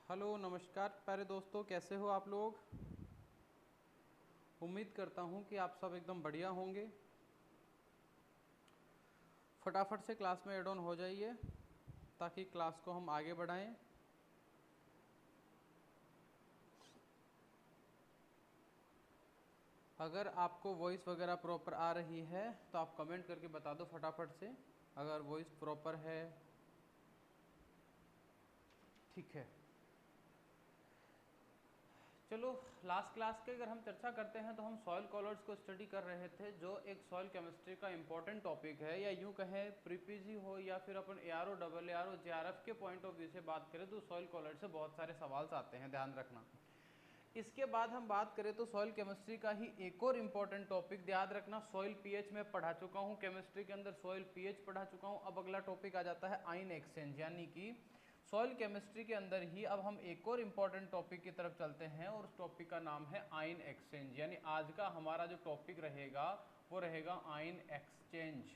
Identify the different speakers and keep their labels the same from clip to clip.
Speaker 1: Hello नमस्कार प्यारे दोस्तों, कैसे हो आप लोग। उम्मीद करता हूँ कि आप सब एकदम बढ़िया होंगे। फटाफट से क्लास में एड ऑन हो जाइए ताकि क्लास को हम आगे बढ़ाएं। अगर आपको वॉइस वगैरह प्रॉपर आ रही है तो आप कमेंट करके बता दो फटाफट से, अगर वॉइस प्रॉपर है। ठीक है, चलो लास्ट क्लास के अगर हम चर्चा करते हैं तो हम सॉइल कलर्स को स्टडी कर रहे थे, जो एक सॉइल केमिस्ट्री का इंपॉर्टेंट टॉपिक है, या यूं कहें प्रीपीजी हो या फिर अपन एआरओ डबल एआरओ जेआरएफ के पॉइंट ऑफ व्यू से बात करें तो सॉइल कलर से बहुत सारे सवाल आते हैं, ध्यान रखना। इसके बाद हम बात करें तो सॉइल केमिस्ट्री का ही एक और इम्पॉर्टेंट टॉपिक याद रखना, सॉइल पीएच में पढ़ा चुका हूँ, केमिस्ट्री के अंदर सॉइल पीएच पढ़ा चुका हूँ। अब अगला टॉपिक आ जाता है आयन एक्सचेंज, यानी कि सॉइल केमिस्ट्री के अंदर ही अब हम एक और इम्पॉर्टेंट टॉपिक की तरफ चलते हैं और उस टॉपिक का नाम है आयन एक्सचेंज। यानी आज का हमारा जो टॉपिक रहेगा वो रहेगा आयन एक्सचेंज।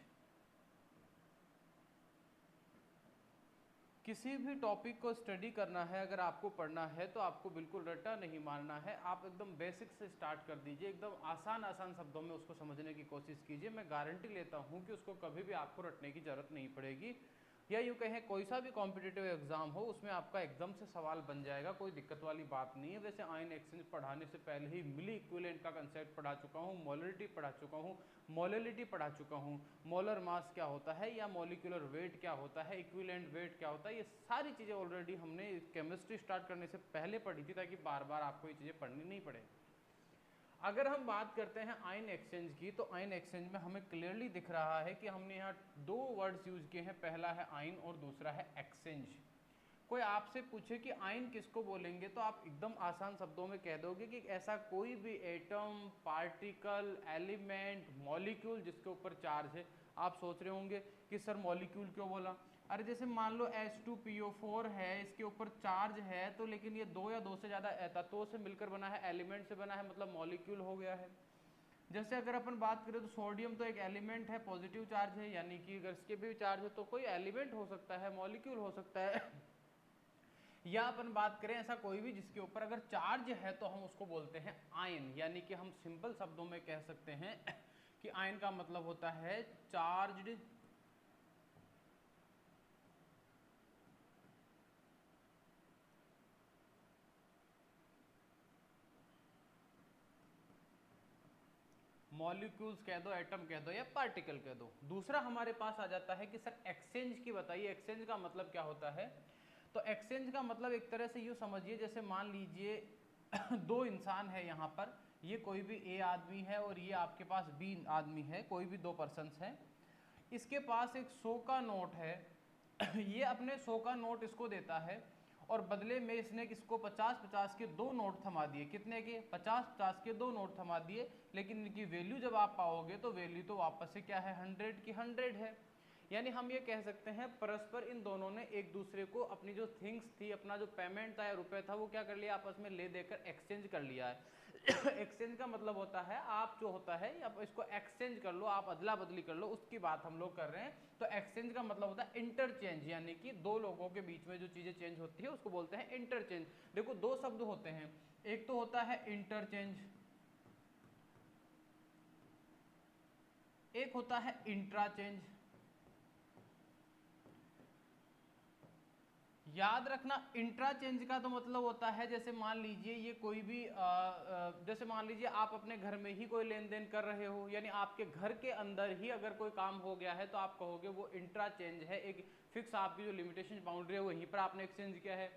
Speaker 1: किसी भी टॉपिक को स्टडी करना है, अगर आपको पढ़ना है तो आपको बिल्कुल रट्टा नहीं मारना है, आप एकदम बेसिक से स्टार्ट कर दीजिए, एकदम आसान आसान शब्दों में उसको समझने की कोशिश कीजिए। मैं गारंटी लेता हूं कि उसको कभी भी आपको रटने की जरूरत नहीं पड़ेगी, या यूँ कहें कोई सा भी कॉम्पिटिटिव एग्जाम हो उसमें आपका एकदम से सवाल बन जाएगा, कोई दिक्कत वाली बात नहीं है। वैसे आयन एक्सचेंज पढ़ाने से पहले ही मिली इक्विवेलेंट का कंसेप्ट पढ़ा चुका हूँ, मोलरिटी पढ़ा चुका हूँ, मोलरिटी पढ़ा चुका हूँ, मोलर मास क्या होता है या मोलिकुलर वेट क्या होता है, इक्विवेलेंट वेट क्या होता है, ये सारी चीज़ें ऑलरेडी हमने केमिस्ट्री स्टार्ट करने से पहले पढ़ी थी, ताकि बार बार आपको ये चीज़ें पढ़नी नहीं पड़े। अगर हम बात करते हैं आयन एक्सचेंज की, तो आयन एक्सचेंज में हमें क्लियरली दिख रहा है कि हमने यहाँ दो वर्ड्स यूज किए हैं, पहला है आयन और दूसरा है एक्सचेंज। कोई आपसे पूछे कि आयन किसको बोलेंगे तो आप एकदम आसान शब्दों में कह दोगे कि ऐसा कोई भी एटम, पार्टिकल, एलिमेंट, मॉलिक्यूल जिसके ऊपर चार्ज है। आप सोच रहे होंगे कि सर मॉलिक्यूल क्यों बोला। अरे जैसे मान लो H2PO4 है, इसके ऊपर चार्ज है तो, लेकिन ये दो या दो से ज़्यादा तत्वों से मिलकर बना है, एलिमेंट से बना है, मतलब मॉलिक्यूल हो गया है। जैसे अगर अपन बात करें तो सोडियम तो एक एलिमेंट है, पॉजिटिव चार्ज है, यानी कि अगर इसके भी चार्ज है तो कोई एलिमेंट हो सकता है, मॉलिक्यूल हो सकता है। या अपन बात करें ऐसा कोई भी जिसके ऊपर अगर चार्ज है तो हम उसको बोलते हैं आयन, यानी कि हम सिंपल शब्दों में कह सकते हैं कि आयन का मतलब होता है चार्ज्ड मॉलिक्यूल्स कह दो, एटम कह दो या पार्टिकल कह दो। दूसरा हमारे पास आ जाता है कि सर एक्सचेंज की बताइए, एक्सचेंज का मतलब क्या होता है। तो एक्सचेंज का मतलब एक तरह से यूँ समझिए, जैसे मान लीजिए दो इंसान है यहाँ पर, ये कोई भी ए आदमी है और ये आपके पास बी आदमी है, कोई भी दो पर्सन्स हैं। इसके पास एक 100 का नोट है ये अपने 100 का नोट इसको देता है और बदले में इसने इसको 50-50 के दो नोट थमा दिए। कितने के? 50-50 के दो नोट थमा दिए, लेकिन इनकी वैल्यू जब आप पाओगे तो वैल्यू तो वापस से क्या है, 100 की 100 है। यानी हम ये कह सकते हैं परस्पर इन दोनों ने एक दूसरे को अपनी जो थिंग्स थी, अपना जो पेमेंट था या रुपए था, वो क्या कर लिया, आपस में ले देकर एक्सचेंज कर लिया है। एक्सचेंज का मतलब होता है आप जो होता है आप इसको एक्सचेंज कर लो, आप अदला बदली कर लो, उसकी बात हम लोग कर रहे हैं। तो एक्सचेंज का मतलब होता है इंटरचेंज, यानी कि दो लोगों के बीच में जो चीजें चेंज होती है उसको बोलते हैं इंटरचेंज। देखो दो शब्द होते हैं, एक तो होता है इंटरचेंज, एक होता है इंट्राचेंज। याद रखना इंट्राचेंज का तो मतलब होता है, जैसे मान लीजिए ये कोई भी जैसे मान लीजिए आप अपने घर में ही कोई लेन देन कर रहे हो, यानी आपके घर के अंदर ही अगर कोई काम हो गया है तो आप कहोगे वो इंट्राचेंज है, एक फिक्स आपकी जो लिमिटेशन बाउंड्री है वहीं पर आपने एक्सचेंज किया है।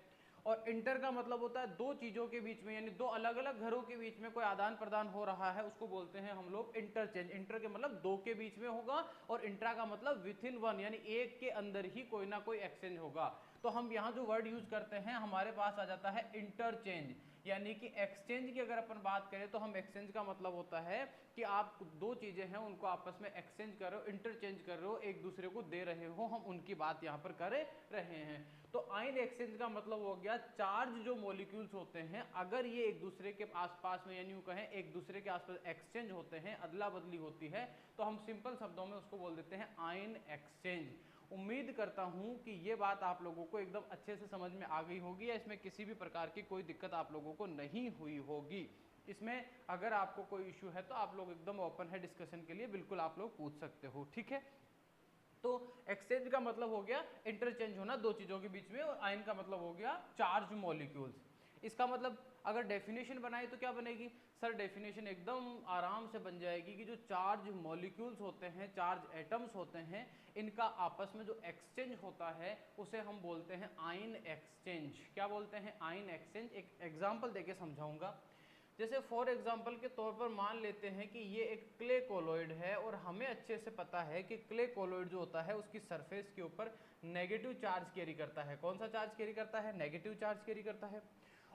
Speaker 1: और इंटर का मतलब होता है दो चीजों के बीच में, यानी दो अलग अलग घरों के बीच में कोई आदान प्रदान हो रहा है, उसको बोलते हैं हम लोग इंटरचेंज। इंटर के मतलब दो के बीच में होगा और इंट्रा का मतलब विथ इन वन, यानी एक के अंदर ही कोई ना कोई एक्सचेंज होगा। तो हम यहाँ जो वर्ड यूज करते हैं हमारे पास आ जाता है इंटरचेंज, यानी कि एक्सचेंज की अगर अपन बात करें तो हम एक्सचेंज का मतलब होता है कि आप दो चीजें हैं उनको आपस में एक्सचेंज कर रहे हो, इंटरचेंज कर रहे हो, एक दूसरे को दे रहे हो, हम उनकी बात यहाँ पर कर रहे हैं। तो आयन एक्सचेंज का मतलब हो गया चार्ज जो मॉलिक्यूल्स होते हैं अगर ये एक दूसरे के आसपास में, यानी कहें एक दूसरे के आसपास एक्सचेंज होते हैं, अदला बदली होती है, तो हम सिंपल शब्दों में उसको बोल देते हैं आयन एक्सचेंज। उम्मीद करता हूं कि ये बात आप लोगों को एकदम अच्छे से समझ में आ गई होगी या इसमें किसी भी प्रकार की कोई दिक्कत आप लोगों को नहीं हुई होगी। इसमें अगर आपको कोई इश्यू है तो आप लोग एकदम ओपन है डिस्कशन के लिए, बिल्कुल आप लोग पूछ सकते हो, ठीक है। तो एक्सचेंज का मतलब हो गया इंटरचेंज होना दो चीजों के बीच में, और आयन का मतलब हो गया चार्ज मॉलिक्यूल्स। इसका मतलब अगर डेफिनेशन बनाए तो क्या बनेगी सर? डेफिनेशन एकदम आराम से बन जाएगी कि जो चार्ज मॉलिक्यूल्स होते हैं, चार्ज एटम्स होते हैं, इनका आपस में जो एक्सचेंज होता है उसे हम बोलते हैं आयन एक्सचेंज। क्या बोलते हैं? Ion exchange. एक एग्जांपल देके समझाऊंगा। जैसे फॉर एग्जाम्पल के तौर पर मान लेते हैं कि ये एक क्ले कोलॉइड है, और हमें अच्छे से पता है कि क्ले कोलॉइड जो होता है उसकी सरफेस के ऊपर नेगेटिव चार्ज कैरी करता है। कौन सा चार्ज कैरी करता है? नेगेटिव चार्ज कैरी करता है।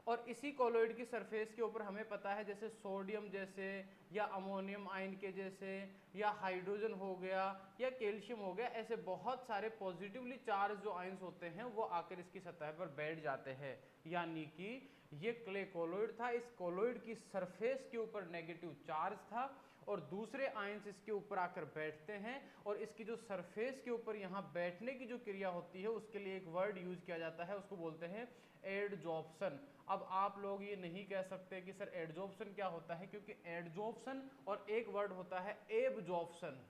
Speaker 1: और इसी कोलॉइड की सरफेस के ऊपर हमें पता है जैसे सोडियम जैसे, या अमोनियम आयन के जैसे, या हाइड्रोजन हो गया, या कैल्शियम हो गया, ऐसे बहुत सारे पॉजिटिवली चार्ज जो आयन्स होते हैं वो आकर इसकी सतह पर बैठ जाते हैं। यानी कि ये क्ले कोलॉइड था, इस कोलॉइड की सरफेस के ऊपर नेगेटिव चार्ज था, और दूसरे आयन्स इसके ऊपर आकर बैठते हैं, और इसकी जो सरफेस के ऊपर यहाँ बैठने की जो क्रिया होती है उसके लिए एक वर्ड यूज किया जाता है, उसको बोलते हैं एडजॉर्प्शन। अब आप लोग ये नहीं कह सकते कि सर एडजॉर्प्शन क्या होता है, क्योंकि एडजॉर्प्शन और एक वर्ड होता है एब्जॉर्प्शन।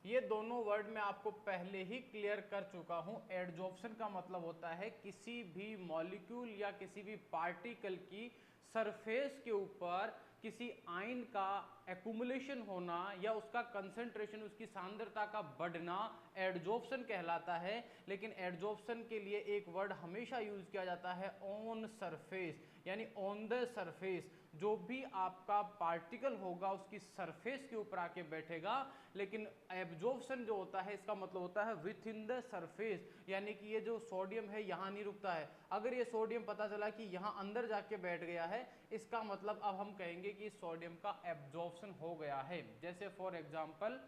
Speaker 1: ये दोनों वर्ड मैं आपको पहले ही क्लियर कर चुका हूं। एडजॉर्प्शन का मतलब होता है किसी भी मॉलिक्यूल या किसी भी पार्टिकल की सरफेस के ऊपर किसी आयन का एक्युमुलेशन होना या उसका कंसंट्रेशन, उसकी सांद्रता का बढ़ना एडजॉर्प्शन कहलाता है। लेकिन एडजॉर्प्शन के लिए एक वर्ड हमेशा यूज किया जाता है ऑन सरफेस, यानी ऑन द सरफेस। जो भी आपका पार्टिकल होगा उसकी सरफेस के ऊपर आके बैठेगा। लेकिन एब्जॉर्प्शन जो होता है इसका मतलब होता है विथ इन द सरफेस, यानी कि ये जो सोडियम है यहाँ नहीं रुकता है। अगर ये सोडियम पता चला कि यहाँ अंदर जाके बैठ गया है, इसका मतलब अब हम कहेंगे कि सोडियम का एब्जॉर्प्शन हो गया है। जैसे फॉर एग्जांपल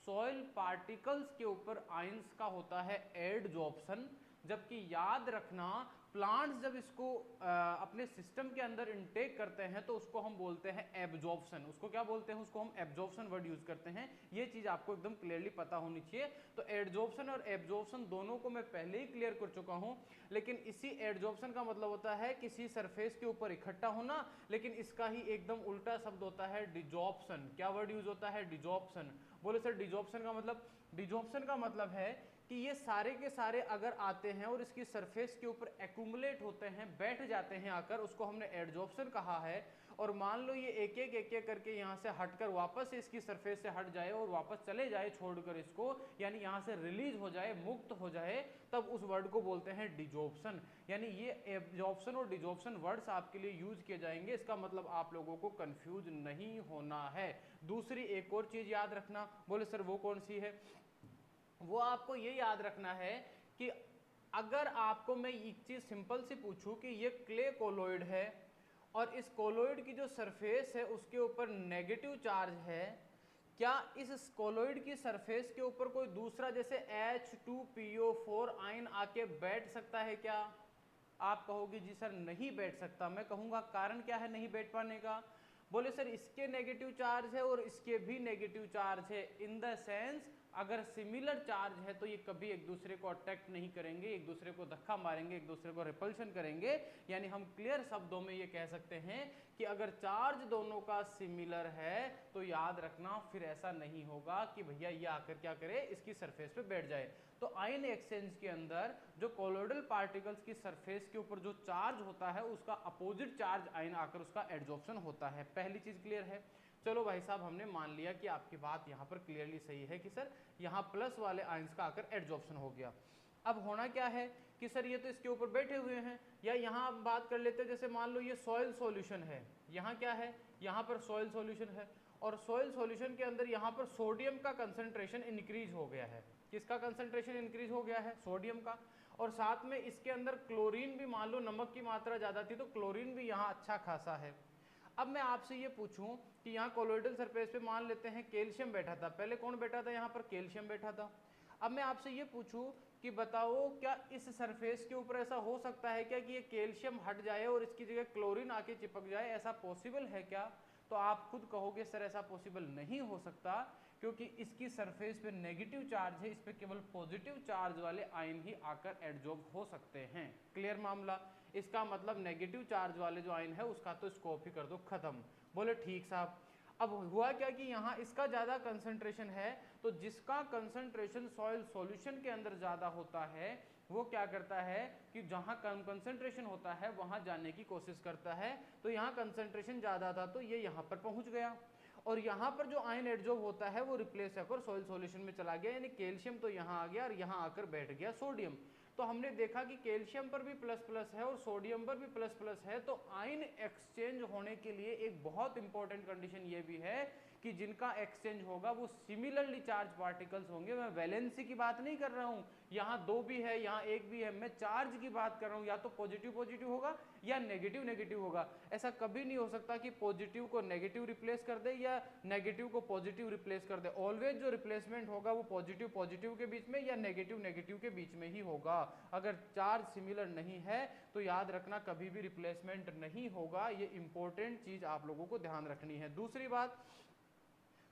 Speaker 1: सॉइल पार्टिकल्स के ऊपर आयंस का होता है एडजॉर्प्शन, जबकि याद रखना प्लांट्स जब इसको अपने सिस्टम के अंदर इनटेक करते हैं तो उसको हम बोलते हैं एब्जॉर्प्शन। उसको क्या बोलते हैं? उसको हम एब्जॉर्प्शन वर्ड यूज करते हैं। ये चीज आपको एकदम क्लियरली पता होनी चाहिए। तो एडजॉर्प्शन और एब्जॉर्प्शन दोनों को मैं पहले ही क्लियर कर चुका हूं। लेकिन इसी एडजॉर्प्शन का मतलब होता है किसी सरफेस के ऊपर इकट्ठा होना, लेकिन इसका ही एकदम उल्टा शब्द होता है डिजॉर्प्शन। क्या वर्ड यूज होता है? डिजॉर्प्शन। बोले सर डिजॉर्प्शन का मतलब? डिजॉर्प्शन का मतलब है कि ये सारे के सारे अगर आते हैं और इसकी सरफेस के ऊपर एक्यूमुलेट होते हैं, बैठ जाते हैं आकर, उसको हमने एडजॉर्प्शन कहा है। और मान लो ये एक एक करके यहाँ से हटकर वापस इसकी सरफेस से हट जाए और वापस चले जाए छोड़कर इसको, यानी यहाँ से रिलीज हो जाए, मुक्त हो जाए, तब उस वर्ड को बोलते हैं डिजॉर्प्शन। यानी ये एब्जॉर्प्शन और डिजॉर्प्शन वर्ड्स आपके लिए यूज किए जाएंगे। इसका मतलब आप लोगों को कंफ्यूज नहीं होना है। दूसरी एक और चीज याद रखना। बोले सर वो कौन सी है? वो आपको ये याद रखना है कि अगर आपको मैं एक चीज सिंपल सी पूछूं कि ये क्ले कोलॉइड है और इस कोलॉइड की जो सरफेस है उसके ऊपर नेगेटिव चार्ज है, क्या इस कोलॉइड की सरफेस के ऊपर कोई दूसरा जैसे H2PO4 आयन आके बैठ सकता है क्या? आप कहोगे जी सर नहीं बैठ सकता। मैं कहूंगा कारण क्या है नहीं बैठ पाने का? बोले सर इसके नेगेटिव चार्ज है और इसके भी नेगेटिव चार्ज है। इन द सेंस अगर सिमिलर चार्ज है तो ये कभी एक दूसरे को अटैक नहीं करेंगे, एक दूसरे को धक्का मारेंगे, एक दूसरे को रिपल्शन करेंगे। यानी हम क्लियर शब्दों में ये कह सकते हैं कि अगर चार्ज दोनों का सिमिलर है तो याद रखना फिर ऐसा नहीं होगा कि भैया ये आकर क्या करे, इसकी सरफेस पे बैठ जाए। तो आयन एक्सचेंज के अंदर जो कोलॉइडल पार्टिकल्स की सरफेस के ऊपर जो चार्ज होता है उसका अपोजिट चार्ज आयन आकर उसका एडजॉर्प्शन होता है। पहली चीज क्लियर है। चलो भाई साहब हमने मान लिया कि आपकी बात यहाँ पर क्लियरली सही है कि सर यहाँ प्लस वाले आयंस का आकर एडजॉर्प्शन हो गया। अब होना क्या है कि सर ये तो इसके ऊपर बैठे हुए हैं, या यहाँ आप बात कर लेते हैं जैसे मान लो ये सॉइल सॉल्यूशन है। यहाँ क्या है? यहाँ पर सॉइल सॉल्यूशन है, और सॉइल सॉल्यूशन के अंदर यहाँ पर सोडियम का कंसंट्रेशन इंक्रीज हो गया है। किसका कंसंट्रेशन इंक्रीज हो गया है? सोडियम का। और साथ में इसके अंदर क्लोरीन भी, मान लो नमक की मात्रा ज्यादा थी तो क्लोरीन भी यहाँ अच्छा खासा है। अब मैं आपसे ये पूछूं कि यहाँ कोलॉइडल सरफेस पे मान लेते हैं कैल्शियम बैठा था। पहले कौन बैठा था? यहाँ पर कैल्शियम बैठा था। अब मैं आपसे ये पूछूं कि बताओ क्या इस सरफेस के ऊपर ऐसा हो सकता है क्या कि ये कैल्शियम हट जाए और इसकी जगह क्लोरीन आके चिपक जाए? ऐसा पॉसिबल है क्या? तो आप खुद कहोगे सर ऐसा पॉसिबल नहीं हो सकता, क्योंकि इसकी सरफेस पे नेगेटिव चार्ज है, इस पे केवल पॉजिटिव चार्ज वाले आयन ही आकर एडजॉर्ब हो सकते हैं। क्लियर मामला? इसका मतलब नेगेटिव चार्ज वाले जो आयन है उसका तो स्कोप ही कर दो खत्म। बोले ठीक साहब। अब हुआ क्या कि यहाँ इसका ज़्यादा कंसंट्रेशन है, तो जिसका कंसंट्रेशन सॉइल सॉल्यूशन के अंदर ज़्यादा होता है वो क्या करता है कि जहाँ कंसंट्रेशन होता है वहाँ जाने की कोशिश करता है। तो यहाँ कंसंट्रेशन ज़्यादा था तो ये यहाँ पर पहुँच गया, और यहाँ पर जो आयन एडजॉर्ब होता है वो रिप्लेस होकर सॉइल सॉल्यूशन में चला गया, यानी कैल्शियम तो यहाँ आ गया और यहाँ आकर बैठ गया सोडियम। तो हमने देखा कि कैल्शियम पर भी प्लस प्लस है और सोडियम पर भी प्लस प्लस है, तो आयन एक्सचेंज होने के लिए एक बहुत इंपॉर्टेंट कंडीशन ये भी है कि जिनका एक्सचेंज होगा वो सिमिलरली चार्ज पार्टिकल्स होंगे। मैं वैलेंसी की बात नहीं कर रहा हूं, यहाँ 2 भी है यहाँ 1 भी है, मैं चार्ज की बात कर रहा हूं। या तो पॉजिटिव पॉजिटिव होगा या नेगेटिव नेगेटिव होगा। ऐसा कभी नहीं हो सकता कि पॉजिटिव को नेगेटिव रिप्लेस कर दे या नेगेटिव को पॉजिटिव रिप्लेस कर दे। ऑलवेज जो रिप्लेसमेंट होगा वो पॉजिटिव पॉजिटिव के बीच में या नेगेटिव नेगेटिव के बीच में ही होगा। अगर चार्ज सिमिलर नहीं है तो याद रखना कभी भी रिप्लेसमेंट नहीं होगा। ये इंपॉर्टेंट चीज आप लोगों को ध्यान रखनी है। दूसरी बात,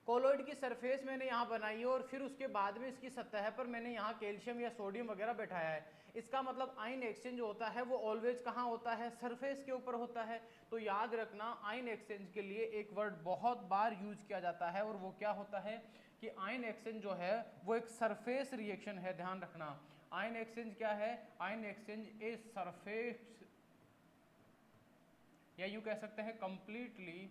Speaker 1: कोलॉइड की सरफेस मैंने यहाँ बनाई है और फिर उसके बाद में इसकी सतह पर मैंने यहाँ कैल्शियम या सोडियम वगैरह बैठाया है। इसका मतलब आयन एक्सचेंज होता है वो ऑलवेज कहाँ होता है? सरफेस के ऊपर होता है। तो याद रखना आयन एक्सचेंज के लिए एक वर्ड बहुत बार यूज किया जाता है और वो क्या होता है कि आयन एक्सचेंज जो है वो एक सरफेस रिएक्शन है। ध्यान रखना, आयन एक्सचेंज क्या है? आयन एक्सचेंज ए सरफेस, या यूं कह सकते हैं कंप्लीटली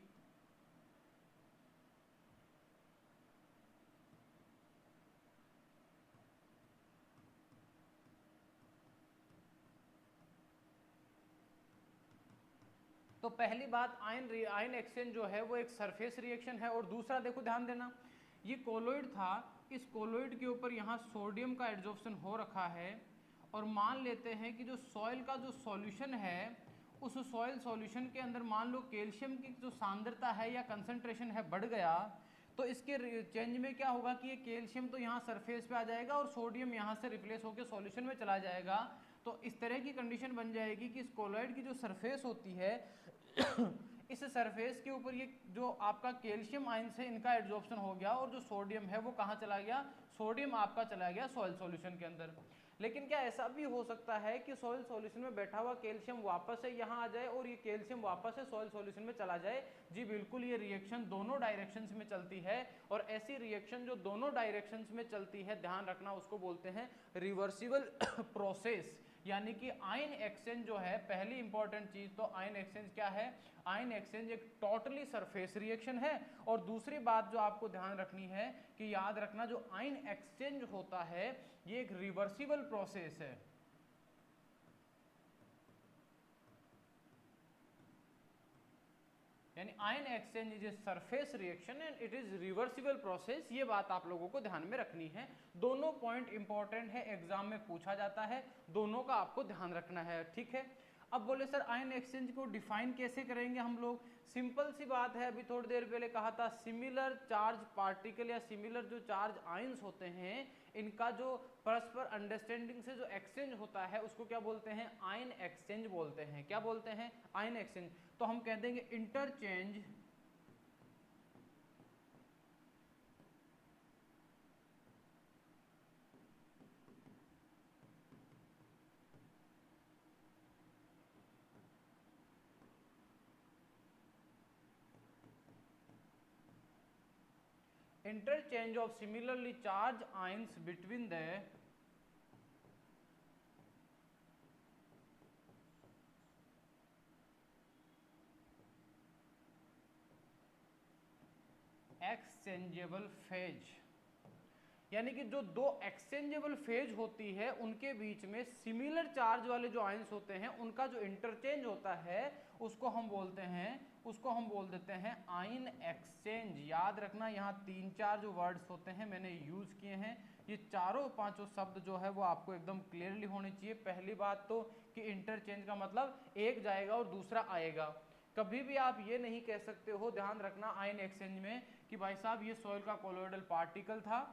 Speaker 1: तो पहली बात आयन एक्सचेंज जो है वो एक सरफेस रिएक्शन है। और दूसरा देखो ध्यान देना, ये कोलॉइड था, इस कोलॉइड के ऊपर यहाँ सोडियम का एड्जॉर्प्शन हो रखा है और मान लेते हैं कि जो सॉइल का जो सॉल्यूशन है उस सॉइल सॉल्यूशन के अंदर मान लो कैल्शियम की जो सांद्रता है या कंसंट्रेशन है बढ़ गया, तो इसके चेंज में क्या होगा कि ये कैल्शियम तो यहाँ सरफेस पे आ जाएगा और सोडियम यहाँ से रिप्लेस होकर सॉल्यूशन में चला जाएगा। तो इस तरह की कंडीशन बन जाएगी कि इस कोलॉइड की जो सरफेस होती है इस सरफेस के ऊपर ये जो आपका कैल्शियम आयंस है इनका एड्जॉर्प्शन हो गया और जो सोडियम है वो कहाँ चला गया? सोडियम आपका चला गया सॉइल सॉल्यूशन के अंदर। लेकिन क्या ऐसा भी हो सकता है कि सॉइल सॉल्यूशन में बैठा हुआ कैल्शियम वापस से यहाँ आ जाए और ये कैल्शियम वापस से सॉइल सॉल्यूशन में चला जाए? जी बिल्कुल, ये रिएक्शन दोनों डायरेक्शंस में चलती है और ऐसी रिएक्शन जो दोनों डायरेक्शंस में चलती है ध्यान रखना उसको बोलते हैं रिवर्सिबल प्रोसेस। यानी कि आयन एक्सचेंज जो है, पहली इंपॉर्टेंट चीज तो आयन एक्सचेंज क्या है? आयन एक्सचेंज एक टोटली सरफेस रिएक्शन है। और दूसरी बात जो आपको ध्यान रखनी है कि याद रखना जो आयन एक्सचेंज होता है ये एक रिवर्सिबल प्रोसेस है। यानी ion exchange is a surface reaction and it is reversible process. ये बात आप लोगों को ध्यान में रखनी है। दोनों पॉइंट इंपॉर्टेंट है, एग्जाम में पूछा जाता है, दोनों का आपको ध्यान रखना है। ठीक है, अब बोले सर आयन एक्सचेंज को डिफाइन कैसे करेंगे हम लोग? सिंपल सी बात है, अभी थोड़ी देर पहले कहा था, सिमिलर चार्ज पार्टिकल या सिमिलर जो चार्ज आयंस होते हैं इनका जो परस्पर अंडरस्टैंडिंग से जो एक्सचेंज होता है उसको क्या बोलते हैं? आयन एक्सचेंज बोलते हैं। क्या बोलते हैं? Ion exchange. तो हम कह देंगे interchange interchange of similarly charged ions between the exchangeable phase. यानी कि जो दो एक्सचेंजेबल फेज होती है उनके बीच में सिमिलर चार्ज वाले जो आयंस होते हैं उनका जो इंटरचेंज होता है उसको हम बोल देते हैं आयन एक्सचेंज। याद रखना यहाँ 3-4 जो वर्ड्स होते हैं मैंने यूज किए हैं, ये चारों पांचों शब्द जो है वो आपको एकदम क्लियरली होने चाहिए। पहली बात तो कि इंटरचेंज का मतलब एक जाएगा और दूसरा आएगा। कभी भी आप ये नहीं कह सकते हो, ध्यान रखना आयन एक्सचेंज में, कि भाई साहब ये सॉइल का कोलोइडल पार्टिकल था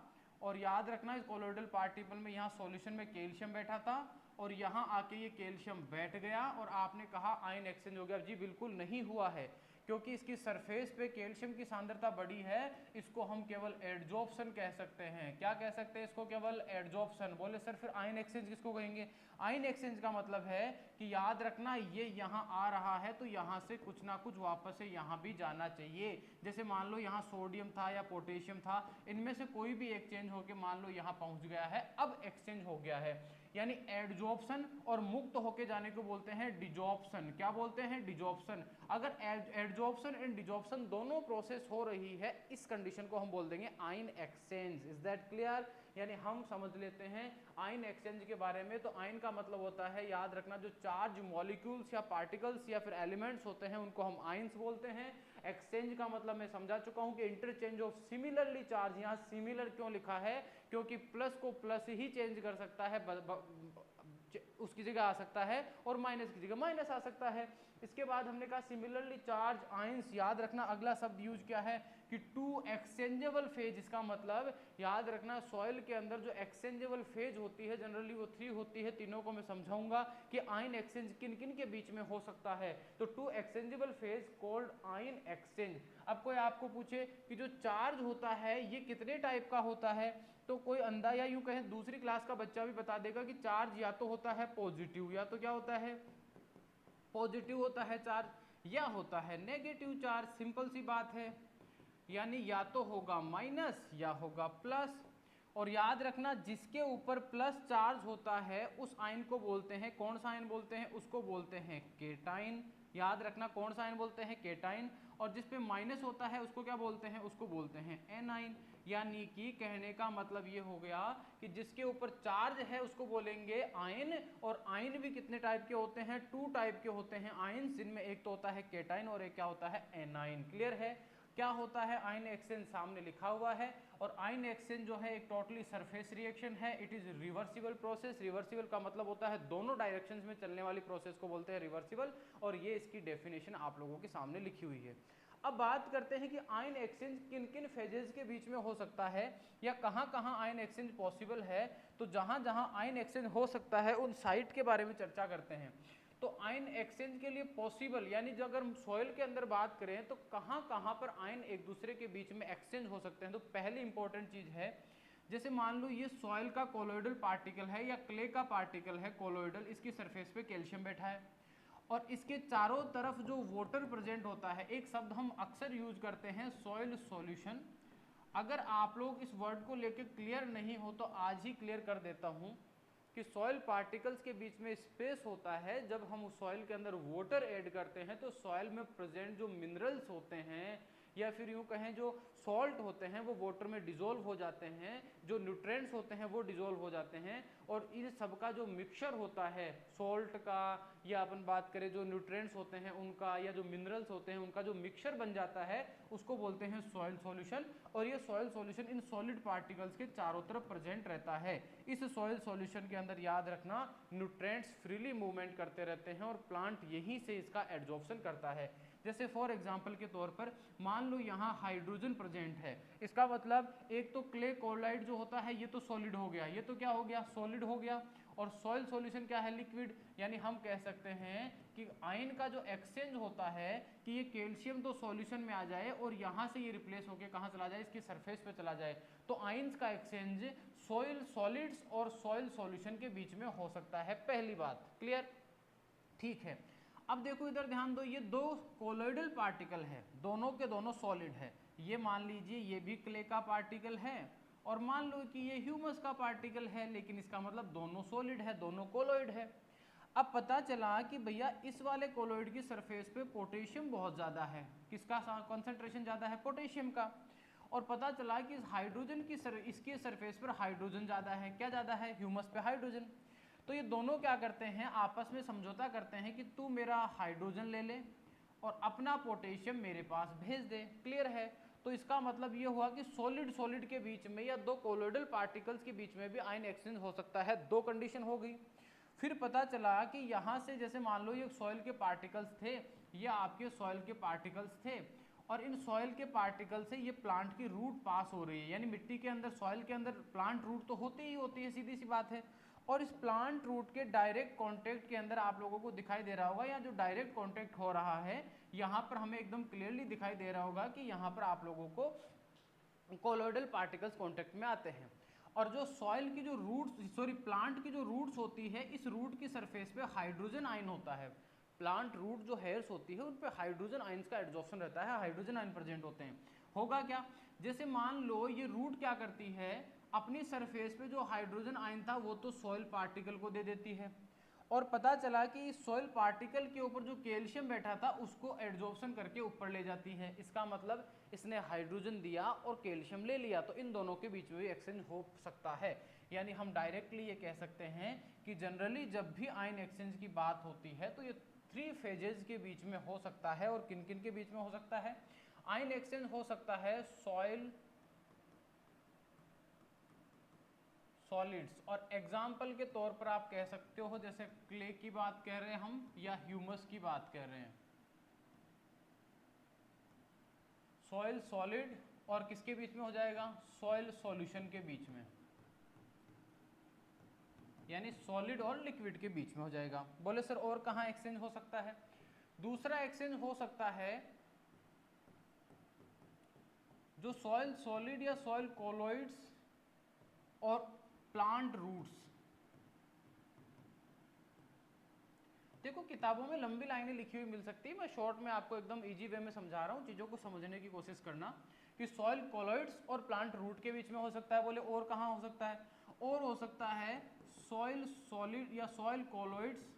Speaker 1: और याद रखना इस कोलोइडल पार्टिकल में यहाँ सॉल्यूशन में कैल्शियम बैठा था और यहाँ आके ये कैल्शियम बैठ गया और आपने कहा आयन एक्सचेंज हो गया। जी बिल्कुल नहीं हुआ है, क्योंकि इसकी सरफेस पे कैल्शियम की सांद्रता बड़ी है, इसको हम केवल एडजॉर्प्शन कह सकते हैं। क्या कह सकते हैं इसको? केवल एडजॉर्प्शन। बोले सर फिर आयन एक्सचेंज किसको कहेंगे? आयन एक्सचेंज का मतलब है कि याद रखना ये यहाँ आ रहा है तो यहाँ से कुछ ना कुछ वापस से यहाँ भी जाना चाहिए। जैसे मान लो यहाँ सोडियम था या पोटेशियम था, इनमें से कोई भी एक्सचेंज होकर मान लो यहाँ पहुंच गया है, अब एक्सचेंज हो गया है, यानी एडजॉर्प्शन, और मुक्त होके जाने को बोलते हैं डिजॉर्प्शन। क्या बोलते हैं? डिजॉर्प्शन। अगर एडजॉर्प्शन एंड डिजॉर्प्शन दोनों प्रोसेस हो रही है, इस कंडीशन को हम बोल देंगे ion exchange. Is that clear? यानी हम समझ लेते हैं आयन एक्सचेंज के बारे में। तो आयन का मतलब होता है, याद रखना, जो चार्ज मॉलिक्यूल्स या पार्टिकल्स या फिर एलिमेंट्स होते हैं उनको हम आयंस बोलते हैं। एक्सचेंज का मतलब मैं समझा चुका हूं कि इंटरचेंज ऑफ सिमिलरली चार्ज। यहां सिमिलर क्यों लिखा है? क्योंकि प्लस को प्लस ही चेंज कर सकता है, उसकी जगह आ सकता है, और माइनस की जगह माइनस आ सकता है। इसके बाद हमने कहा सिमिलरली चार्ज आयंस। याद रखना अगला शब्द यूज क्या है कि टू एक्सचेंजेबल फेज। इसका मतलब याद रखना सॉइल के अंदर जो एक्सचेंजेबल फेज होती है जनरली वो 3 होती है। तीनों को मैं समझाऊंगा कि आयन एक्सचेंज किन किन के बीच में हो सकता है। तो to exchangeable phase called ion exchange. अब कोई आपको पूछे कि जो चार्ज होता है ये कितने टाइप का होता है, तो कोई अंधा या यूं कहें दूसरी क्लास का बच्चा भी बता देगा कि चार्ज या तो होता है पॉजिटिव, या तो क्या होता है? पॉजिटिव होता है चार्ज, या होता है नेगेटिव चार्ज। सिंपल सी बात है, यानी या तो होगा माइनस या होगा प्लस। और याद रखना जिसके ऊपर प्लस चार्ज होता है उस आयन को बोलते हैं, कौन सा आयन बोलते हैं? उसको बोलते हैं केटाइन। याद रखना कौन सा आयन बोलते हैं? केटाइन। और जिस पे माइनस होता है उसको क्या बोलते हैं? उसको बोलते हैं एनाइन। यानी कि कहने का मतलब ये हो गया कि जिसके ऊपर चार्ज है उसको बोलेंगे आयन। और आयन भी कितने टाइप के होते हैं? 2 टाइप के होते हैं आयन, जिनमें एक तो होता है केटाइन और एक क्या होता है? एनाइन। क्लियर है? क्या होता है आयन एक्सचेंज? सामने लिखा हुआ है। और आयन एक्सचेंज जो है एक टोटली सरफेस रिएक्शन है। It is reversible process. Reversible का मतलब होता है दोनों डायरेक्शंस में चलने वाली प्रोसेस को बोलते हैं रिवर्सिबल। और ये इसकी डेफिनेशन आप लोगों के सामने लिखी हुई है। अब बात करते हैं कि आयन एक्सचेंज किन किन फेजेस के बीच में हो सकता है, या कहां कहां आयन एक्सचेंज पॉसिबल है। तो जहां जहां आयन एक्सचेंज हो सकता है उन साइट के बारे में चर्चा करते हैं। तो आयन एक्सचेंज के लिए पॉसिबल, यानी जो अगर हम सॉइल के अंदर बात करें तो कहां कहां पर आयन एक दूसरे के बीच में एक्सचेंज हो सकते हैं। तो पहली इंपॉर्टेंट चीज है, जैसे मान लो ये सॉइल का कोलोइडल पार्टिकल है या क्ले का पार्टिकल है कोलोइडल, इसकी सरफेस पे कैल्शियम बैठा है और इसके चारों तरफ जो वाटर प्रेजेंट होता है, एक शब्द हम अक्सर यूज करते हैं सॉइल सॉल्यूशन। अगर आप लोग इस वर्ड को लेकर क्लियर नहीं हो तो आज ही क्लियर कर देता हूं कि सॉइल पार्टिकल्स के बीच में स्पेस होता है। जब हम उस सॉइल के अंदर वाटर ऐड करते हैं तो सॉइल में प्रेजेंट जो मिनरल्स होते हैं या फिर यूं कहें जो सॉल्ट होते हैं वो वाटर में डिजोल्व हो जाते हैं, जो न्यूट्रिएंट्स होते हैं वो डिजोल्व हो जाते हैं। और इन सब का जो मिक्सचर होता है सॉल्ट का, या अपन बात करें जो न्यूट्रिएंट्स होते हैं उनका, या जो मिनरल्स होते हैं उनका जो मिक्सचर बन जाता है उसको बोलते हैं सॉइल सॉल्यूशन। और ये soil solution in solid particles के चारों तरफ प्रेजेंट रहता है। इस सॉइल सॉल्यूशन के अंदर याद रखना न्यूट्रिएंट्स फ्रीली मूवमेंट करते रहते हैं और प्लांट यहीं से इसका एब्जॉर्प्शन करता है। जैसे फॉर एग्जांपल के तौर पर मान लो यहाँ हाइड्रोजन प्रेजेंट है, इसका मतलब एक तो क्ले कोलाइड जो होता है ये तो सॉलिड हो गया, ये तो क्या हो गया? सॉलिड हो गया। और सॉइल सॉल्यूशन क्या है? लिक्विड। यानी हम कह सकते हैं कि आयन का जो एक्सचेंज होता है कि ये कैल्शियम तो सॉल्यूशन में आ जाए और यहाँ से ये रिप्लेस होकर कहाँ चला जाए? इसकी सरफेस पे चला जाए। तो आयंस का एक्सचेंज सॉइल सॉलिड्स और सॉइल सॉल्यूशन के बीच में हो सकता है। पहली बात क्लियर? ठीक है। अब देखो इधर ध्यान दो, ये दो कोलोइडल पार्टिकल है, दोनों के दोनों सॉलिड है। ये मान लीजिए ये भी क्ले का पार्टिकल है और मान लो कि ये ह्यूमस का पार्टिकल है, लेकिन इसका मतलब दोनों सॉलिड है, दोनों कोलोइड है। अब पता चला कि भैया इस वाले कोलोइड की सरफेस पे पोटेशियम बहुत ज्यादा है। किसका कॉन्सेंट्रेशन ज्यादा है? पोटेशियम का। और पता चला कि इस हाइड्रोजन की इसके सरफेस पर हाइड्रोजन ज्यादा है। क्या ज्यादा है? ह्यूमस पे हाइड्रोजन। तो ये दोनों क्या करते हैं? आपस में समझौता करते हैं कि तू मेरा हाइड्रोजन ले ले और अपना पोटेशियम मेरे पास भेज दे। क्लियर है? तो इसका मतलब ये हुआ कि सॉलिड सॉलिड के बीच में या दो कोलोइडल पार्टिकल्स के बीच में भी आयन एक्सचेंज हो सकता है। दो कंडीशन हो गई। फिर पता चला कि यहाँ से जैसे मान लो ये सॉइल के पार्टिकल्स थे, ये आपके सॉइल के पार्टिकल्स थे और इन सॉइल के पार्टिकल से ये प्लांट की रूट पास हो रही है। यानी मिट्टी के अंदर, सॉइल के अंदर प्लांट रूट तो होती ही होती है, सीधी सी बात है। और इस प्लांट रूट के डायरेक्ट कांटेक्ट के अंदर आप लोगों को दिखाई दे रहा होगा, या जो डायरेक्ट कांटेक्ट हो रहा है यहाँ पर हमें एकदम क्लियरली दिखाई दे रहा होगा कि यहाँ पर आप लोगों को कोलोइडल पार्टिकल्स कांटेक्ट में आते हैं। और जो सॉइल की जो रूट्स प्लांट की जो रूट्स होती है, इस रूट की सरफेस पे हाइड्रोजन आयन होता है। प्लांट रूट जो हेयर्स होती है उन पे हाइड्रोजन आयंस का एडजॉर्प्शन रहता है, हाइड्रोजन आयन प्रेजेंट होते हैं। होगा क्या, जैसे मान लो ये रूट क्या करती है, अपनी सरफेस पे जो हाइड्रोजन आयन था वो तो सॉइल पार्टिकल को दे देती है, और पता चला कि इस सॉइल पार्टिकल के ऊपर जो कैल्शियम बैठा था उसको एडजॉर्प्शन करके ऊपर ले जाती है। इसका मतलब इसने हाइड्रोजन दिया और कैल्शियम ले लिया, तो इन दोनों के बीच में भी एक्सचेंज हो सकता है। यानी हम डायरेक्टली ये कह सकते हैं कि जनरली जब भी आयन एक्सचेंज की बात होती है तो ये 3 फेजेस के बीच में हो सकता है। और किन किन के बीच में हो सकता है? आयन एक्सचेंज हो सकता है सॉइल सॉलिड्स, और एग्जाम्पल के तौर पर आप कह सकते हो जैसे क्ले की बात कह रहे हैं हम, या ह्यूमस की बात कर रहे हैं। सॉइल सॉलिड और किसके बीच में हो जाएगा? सॉइल सॉल्यूशन के बीच में, यानी सॉलिड और लिक्विड के बीच में हो जाएगा। बोले सर और कहाँ एक्सचेंज हो सकता है? दूसरा एक्सचेंज हो सकता है जो सॉइल सॉलिड या सॉइल कोलोइड्स और प्लांट रूट्स। देखो किताबों में लंबी लाइनें लिखी हुई मिल सकती है, मैं शॉर्ट में आपको एकदम इजी वे में समझा रहा हूँ, चीज़ों को समझने की कोशिश करना कि सॉइल कोलोइड्स और प्लांट रूट के बीच में हो सकता है। बोले और कहाँ हो सकता है? और हो सकता है सॉइल सॉलिड या सॉइल कोलोइड्स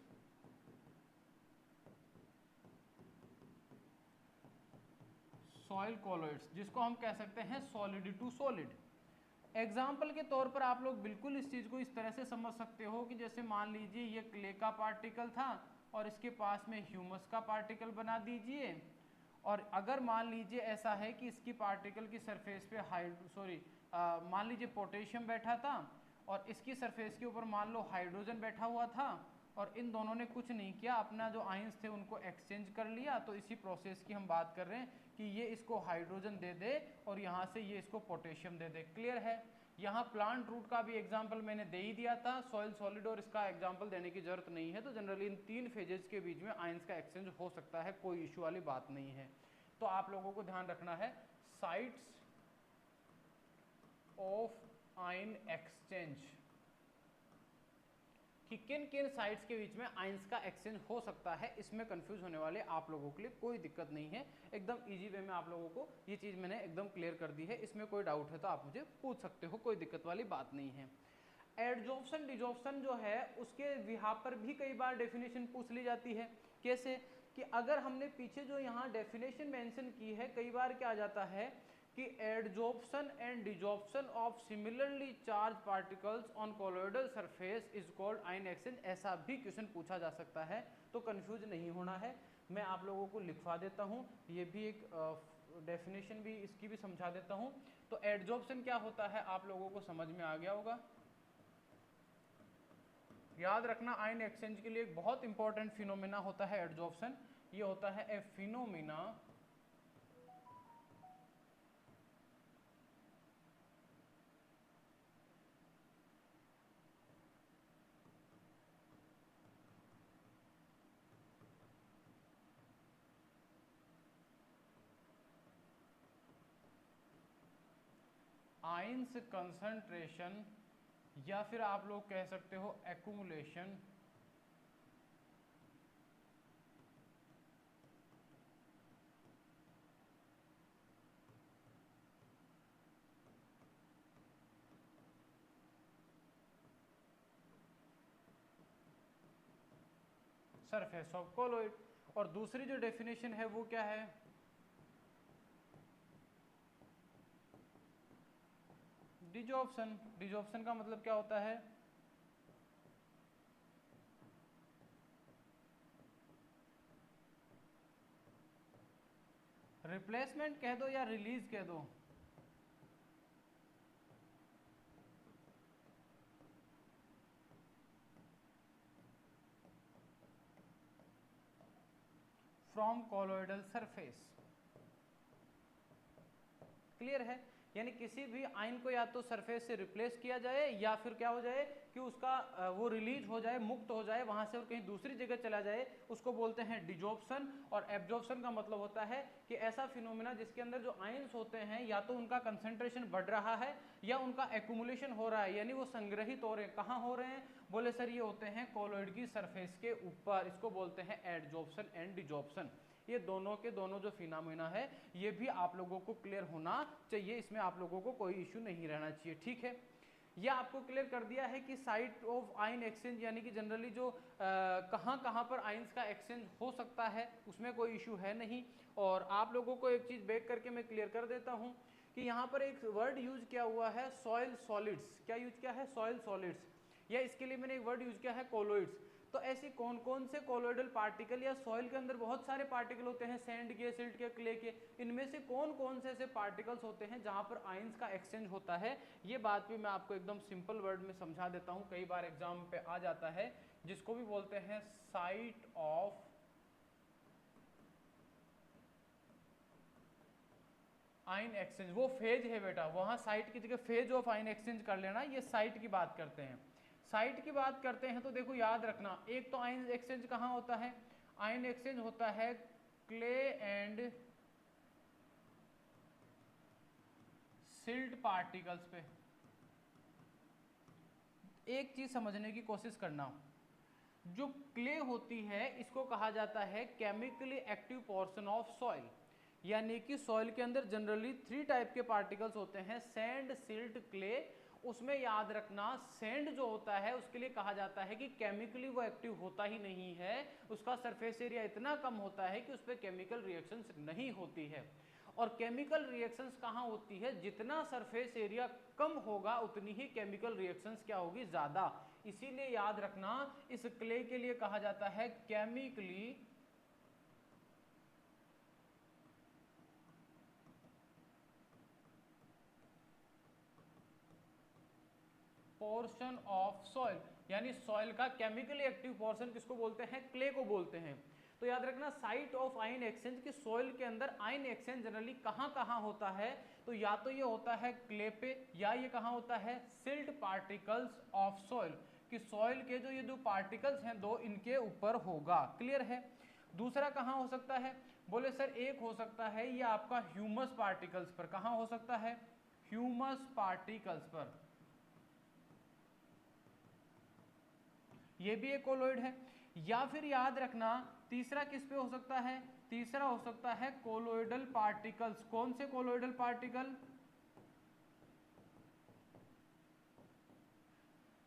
Speaker 1: सॉइल कोलोइड्स, जिसको हम कह सकते हैं सॉलिड टू सॉलिड। एग्जाम्पल के तौर पर आप लोग बिल्कुल इस चीज़ को इस तरह से समझ सकते हो कि जैसे मान लीजिए ये क्ले का पार्टिकल था और इसके पास में ह्यूमस का पार्टिकल बना दीजिए, और अगर मान लीजिए ऐसा है कि इसकी पार्टिकल की सरफेस पे मान लीजिए पोटेशियम बैठा था और इसकी सरफेस के ऊपर मान लो हाइड्रोजन बैठा हुआ था, और इन दोनों ने कुछ नहीं किया, अपना जो आयंस थे उनको एक्सचेंज कर लिया। तो इसी प्रोसेस की हम बात कर रहे हैं कि ये इसको हाइड्रोजन दे दे और यहाँ से ये इसको पोटेशियम दे दे। क्लियर है? यहाँ प्लांट रूट का भी एग्जाम्पल मैंने दे ही दिया था, सॉइल सॉलिड, और इसका एग्जाम्पल देने की जरूरत नहीं है। तो जनरली इन 3 फेजेस के बीच में आयंस का एक्सचेंज हो सकता है, कोई इशू वाली बात नहीं है। तो आप लोगों को ध्यान रखना है साइट्स ऑफ आयन एक्सचेंज, कि किन किन साइट्स के बीच में आयंस का एक्सचेंज हो सकता है। इसमें कंफ्यूज होने वाले आप लोगों के लिए कोई दिक्कत नहीं है, एकदम इजी वे में आप लोगों को ये चीज़ मैंने एकदम क्लियर कर दी है। इसमें कोई डाउट है तो आप मुझे पूछ सकते हो, कोई दिक्कत वाली बात नहीं है। एडजॉर्प्शन डिजॉर्प्शन जो है उसके यहाँ पर भी कई बार डेफिनेशन पूछ ली जाती है। कैसे? कि अगर हमने पीछे जो यहाँ डेफिनेशन मेंशन की है, कई बार क्या आ जाता है कि adsorption and desorption of similarly charge particles on colloidal surface is called ion exchange, ऐसा भी क्वेश्चन पूछा जा सकता है। तो कंफ्यूज नहीं होना है, मैं आप लोगों को लिखवा देता हूँ, ये भी एक डेफिनेशन भी इसकी भी समझा देता हूँ। तो एडजॉर्प्शन क्या होता है आप लोगों को समझ में आ गया होगा। याद रखना आयन एक्सचेंज के लिए एक बहुत इंपॉर्टेंट फिनोमेना होता है एडजॉर्प्शन। ये होता है ए फिनोमेना आयंस कंसंट्रेशन, या फिर आप लोग कह सकते हो एक्यूमुलेशन सरफेस ऑफ कोलोइड। और दूसरी जो डेफिनेशन है वो क्या है? डिजॉर्प्शन। डिजॉर्प्शन का मतलब क्या होता है? रिप्लेसमेंट कह दो या रिलीज कह दो, फ्रॉम कोलोइडल सरफेस। क्लियर है? यानी किसी भी आयन को या तो सरफेस से रिप्लेस किया जाए या फिर क्या हो जाए कि उसका वो रिलीज हो जाए, मुक्त हो जाए वहां से और कहीं दूसरी जगह चला जाए, उसको बोलते हैं डिजॉर्प्शन। और एब्जॉर्प्शन का मतलब होता है कि ऐसा फिनोमेना जिसके अंदर जो आयन्स होते हैं या तो उनका कंसंट्रेशन बढ़ रहा है या उनका एक्यूमुलेशन हो रहा है, यानी वो संग्रहित हो रहे हैं। कहाँ हो रहे हैं? बोले सर ये होते हैं कोलॉइड की सरफेस के ऊपर, इसको बोलते हैं एडजॉर्प्शन एंड डिजॉर्प्शन। ये दोनों के दोनों जो फिनोमेना है ये भी आप लोगों को क्लियर होना चाहिए, इसमें आप लोगों को कोई इश्यू नहीं रहना चाहिए, ठीक है। यह आपको क्लियर कर दिया है कि साइट ऑफ आयन एक्सचेंज यानी कि जनरली जो कहाँ कहाँ पर आयंस का एक्सचेंज हो सकता है उसमें कोई इशू है नहीं। और आप लोगों को एक चीज़ बैक करके मैं क्लियर कर देता हूँ कि यहाँ पर एक वर्ड यूज किया हुआ है सॉइल सॉलिड्स। क्या यूज किया है? Soil solids. या इसके लिए मैंने एक वर्ड यूज किया है कोलोइड्स। तो ऐसी कौन कौन से कोलोइडल पार्टिकल या सॉइल के अंदर बहुत सारे पार्टिकल होते हैं, सैंड के, सिल्ट के, क्ले के, इनमें से कौन कौन से ऐसे पार्टिकल्स होते हैं जहां पर आयंस का एक्सचेंज होता है? ये बात भी मैं आपको एकदम सिंपल वर्ड में समझा देता हूं, कई बार एग्जाम पे आ जाता है, जिसको भी बोलते हैं साइट ऑफ आयन एक्सचेंज। वो फेज है बेटा, वहां साइट की जगह फेज ऑफ आयन एक्सचेंज कर लेना। ये साइट की बात करते हैं। साइट की बात करते हैं तो देखो याद रखना, एक तो आयन एक्सचेंज कहाँ होता है? आयन एक्सचेंज होता है क्ले एंड सिल्ट पार्टिकल्स पे। एक चीज समझने की कोशिश करना, जो क्ले होती है इसको कहा जाता है chemically active portion of soil. यानी कि सॉइल के अंदर जनरली 3 टाइप के पार्टिकल्स होते हैं, सैंड, सिल्ट, क्ले। उसमें याद रखना सैंड जो होता है उसके लिए कहा जाता है कि केमिकली वो एक्टिव होता ही नहीं है, उसका सरफेस एरिया इतना कम होता है कि उस पर केमिकल रिएक्शंस नहीं होती है। और केमिकल रिएक्शंस कहाँ होती है? जितना सरफेस एरिया कम होगा उतनी ही केमिकल रिएक्शंस क्या होगी? ज्यादा। इसीलिए याद रखना इस क्ले के लिए कहा जाता है केमिकली पोर्शन ऑफ सॉइल। यानी सॉइल का केमिकली एक्टिव पोर्शन किसको बोलते हैं? क्ले को बोलते हैं। तो याद रखना साइट ऑफ आयन एक्सचेंज की सॉइल के अंदर आयन एक्सचेंज जनरली कहां कहां होता है? तो या तो ये होता है क्ले पे या ये कहां होता है? सिल्ट पार्टिकल्स ऑफ सॉइल, कि सॉइल के जो ये दो पार्टिकल्स हैं दो, इनके ऊपर होगा। क्लियर है? दूसरा कहां हो सकता है? बोले सर एक हो सकता है ये आपका ह्यूमस पार्टिकल्स पर। कहां हो सकता है? ह्यूमस पार्टिकल्स पर। ये भी एक कोलोइड है। या फिर याद रखना तीसरा किस पे हो सकता है? तीसरा हो सकता है कोलोइडल पार्टिकल्स। कौन से कोलोइडल पार्टिकल?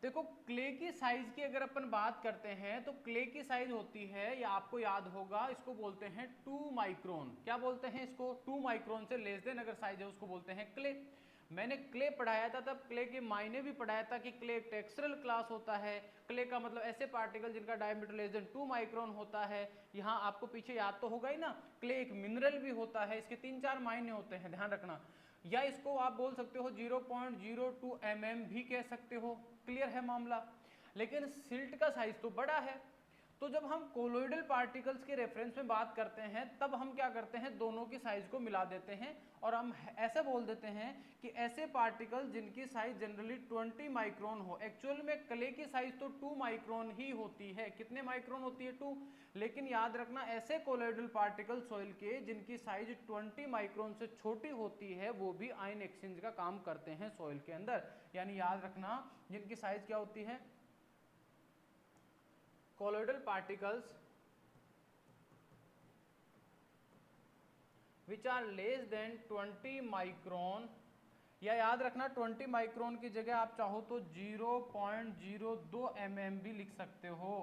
Speaker 1: देखो क्ले की साइज की अगर अपन बात करते हैं तो क्ले की साइज होती है, या आपको याद होगा, इसको बोलते हैं 2 माइक्रोन। क्या बोलते हैं इसको? 2 माइक्रोन से लेस देन अगर साइज है उसको बोलते हैं क्ले। मैंने क्ले पढ़ाया था तब क्ले के मायने भी पढ़ाया था कि क्ले एक टेक्सचरल क्लास होता है। क्ले का मतलब ऐसे पार्टिकल जिनका डायमीटर लेस देन 2 माइक्रोन होता है। यहाँ आपको पीछे याद तो होगा ही ना, क्ले एक मिनरल भी होता है। इसके 3-4 मायने होते हैं, ध्यान रखना। या इसको आप बोल सकते हो 0.02 mm भी कह सकते हो। क्लियर है मामला? लेकिन सिल्ट का साइज तो बड़ा है। तो जब हम कोलोइडल पार्टिकल्स के रेफरेंस में बात करते हैं तब हम क्या करते हैं? दोनों की साइज को मिला देते हैं और हम ऐसे बोल देते हैं कि ऐसे पार्टिकल जिनकी साइज जनरली 20 माइक्रोन हो। एक्चुअल में क्ले की साइज तो 2 माइक्रोन ही होती है। कितने माइक्रोन होती है? 2। लेकिन याद रखना ऐसे कोलोइडल पार्टिकल सॉइल के जिनकी साइज 20 माइक्रोन से छोटी होती है वो भी आयन एक्सचेंज का काम करते हैं सॉइल के अंदर। यानी याद रखना जिनकी साइज क्या होती है? colloidal particles which are less than 20 micron, या याद रखना 20 माइक्रोन की जगह आप चाहो तो 0.02 mm भी लिख सकते हो।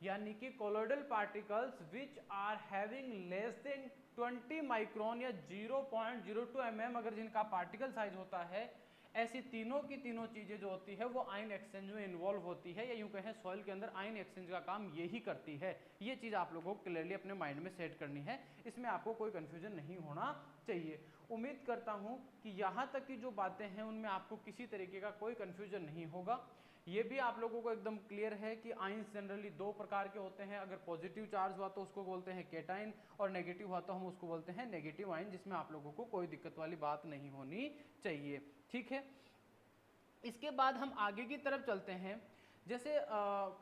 Speaker 1: यानी कि colloidal particles which are having less than 20 micron या 0.02 mm अगर जिनका पार्टिकल साइज होता है, ऐसी तीनों की तीनों चीजें जो होती है वो आयन एक्सचेंज में इन्वॉल्व होती है, या यूं कहें सॉइल के अंदर आयन एक्सचेंज का काम यही करती है। ये चीज आप लोगों को क्लियरली अपने माइंड में सेट करनी है, इसमें आपको कोई कंफ्यूजन नहीं होना चाहिए। उम्मीद करता हूं कि यहां तक की जो बातें हैं उनमें आपको किसी तरीके का कोई कंफ्यूजन नहीं होगा। ये भी आप लोगों को एकदम क्लियर है कि आयंस जनरली दो प्रकार के होते हैं, अगर पॉजिटिव चार्ज हुआ तो उसको बोलते हैं केटाइन और नेगेटिव हुआ तो हम उसको बोलते हैं नेगेटिव आयन, जिसमें आप लोगों को कोई दिक्कत वाली बात नहीं होनी चाहिए। ठीक है, इसके बाद हम आगे की तरफ चलते हैं। जैसे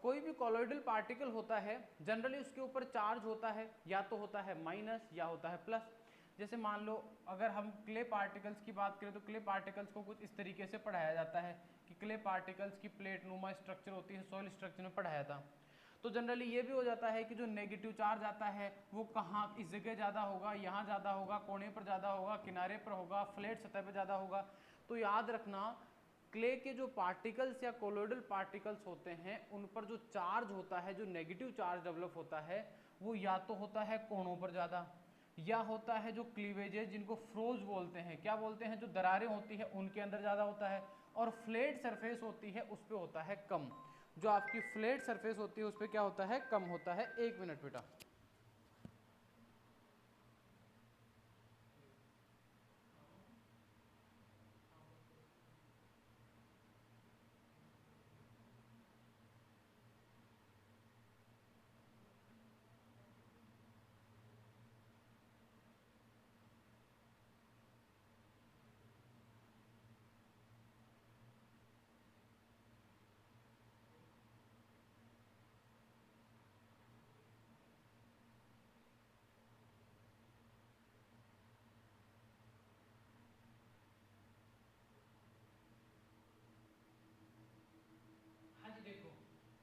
Speaker 1: कोई भी कॉलोइडल पार्टिकल होता है जनरली उसके ऊपर चार्ज होता है, या तो होता है माइनस या होता है प्लस। जैसे मान लो अगर हम क्ले पार्टिकल्स की बात करें तो क्ले पार्टिकल्स को कुछ इस तरीके से पढ़ाया जाता है कि क्ले पार्टिकल्स की प्लेट नुमा स्ट्रक्चर होती है, सॉइल स्ट्रक्चर में पढ़ाया था। तो जनरली ये भी हो जाता है कि जो नेगेटिव चार्ज आता है वो कहाँ, इस जगह ज़्यादा होगा, यहाँ ज़्यादा होगा, कोने पर ज़्यादा होगा, किनारे पर होगा, फ्लैट सतह पर ज़्यादा होगा। तो याद रखना क्ले के जो पार्टिकल्स या कोलोइडल पार्टिकल्स होते हैं उन पर जो चार्ज होता है, जो नेगेटिव चार्ज डेवलप होता है, वो या तो होता है कोणों पर ज़्यादा, या होता है जो क्लीवेजेस जिनको फ्रोज बोलते हैं, क्या बोलते हैं, जो दरारें होती है उनके अंदर ज़्यादा होता है, और फ्लैट सरफेस होती है उस पर होता है कम। जो आपकी फ्लैट सरफेस होती है उस पर क्या होता है, कम होता है। एक मिनट बेटा। हाँ जी देखो,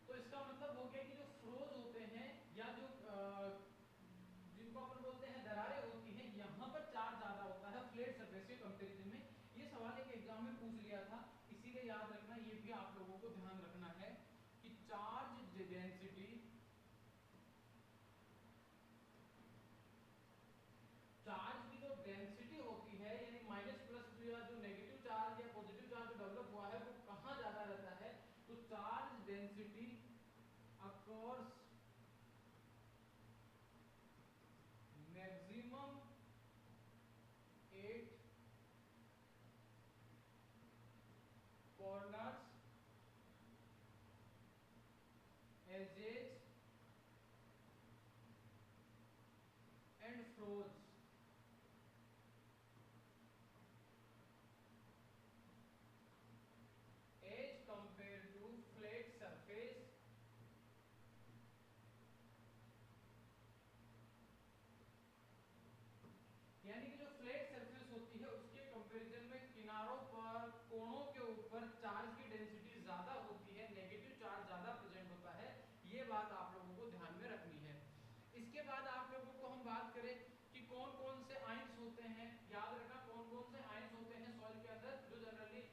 Speaker 1: तो इसका मतलब हो गया कि जो फ्रोज होते हैं या जो जिनको अपन बोलते हैं दरारें होती हैं, यहाँ पर चार्ज ज्यादा होता है फ्लैट सरफेस के कंपैरिजन में। ये सवाल एक एग्जाम में पूछ लिया था, इसीलिए याद रखना, ये भी आप लोगों को ध्यान रखना है कि चार्ज डेंसिटी, चार्ज की जो डेंसिटी होती है यानी माइनस प्लस या जो नेगेटिव चार्ज या पॉजिटिव चार्ज जो डेवलप हुआ है वो कहाँ ज्यादा रहता है, तो charge density across maximum 8 corners edges and froze as compared to flat surface यानी कि जो फ्लैट सरफेस होती है उसके कंपैरिजन में किनारों पर, कोणों के ऊपर चार्ज की डेंसिटी ज्यादा होती है, नेगेटिव चार्ज ज्यादा प्रेजेंट होता है। ये बात आप लोगों को ध्यान में रखनी है। इसके बाद आप लोगों को हम बात करें कि कौन कौन से आयंस होते हैं, याद रखना कौन कौन से आयंस होते हैं सॉइल के अंदर जो जनरली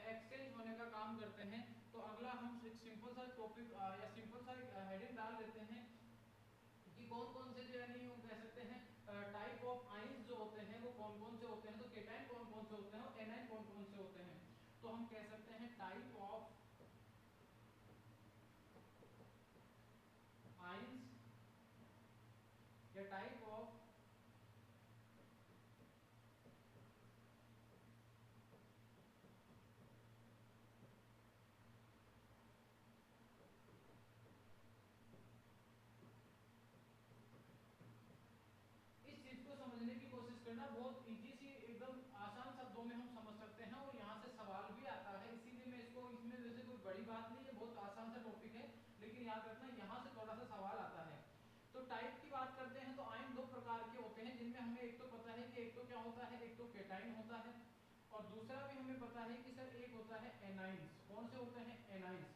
Speaker 1: एक्सचेंज होने का काम करते हैं। तो अगला हम एक सिंपल सा टॉपिक या सिंपल सा हेडिंग डाल देते हैं कि कौन कौन से जो यानी हम कह सकते हैं टाइप ऑफ आयंस जो होते हैं वो कौन कौन से होते हैं। तो केटाइन कौन कौन से होते हैं और एनाइन कौन कौन से होते हैं। तो हम कह सकते हैं टाइप ऑफ आयंस या टाइप ऑफ इस चीज को समझने की कोशिश करना, बहुत इजी सी एकदम आसान शब्दों में हम समझ सकते हैं और यहाँ से सवाल भी आता है, इसीलिए मैं इसको, इसमें वैसे कोई बड़ी बात नहीं है, बहुत आसान सा टॉपिक है, लेकिन याद रखना यहाँ से थोड़ा सा सवाल आता है। तो टाइप की बात करते हैं तो आयन दो प्रकार के होते हैं, जिनमें हमें एक तो पता है कि एक तो क्या होता है, एक तो केटाइन होता है, और दूसरा भी हमें पता है कि सर एक होता है एनाइंस। कौन से होते हैं, एनाइंस।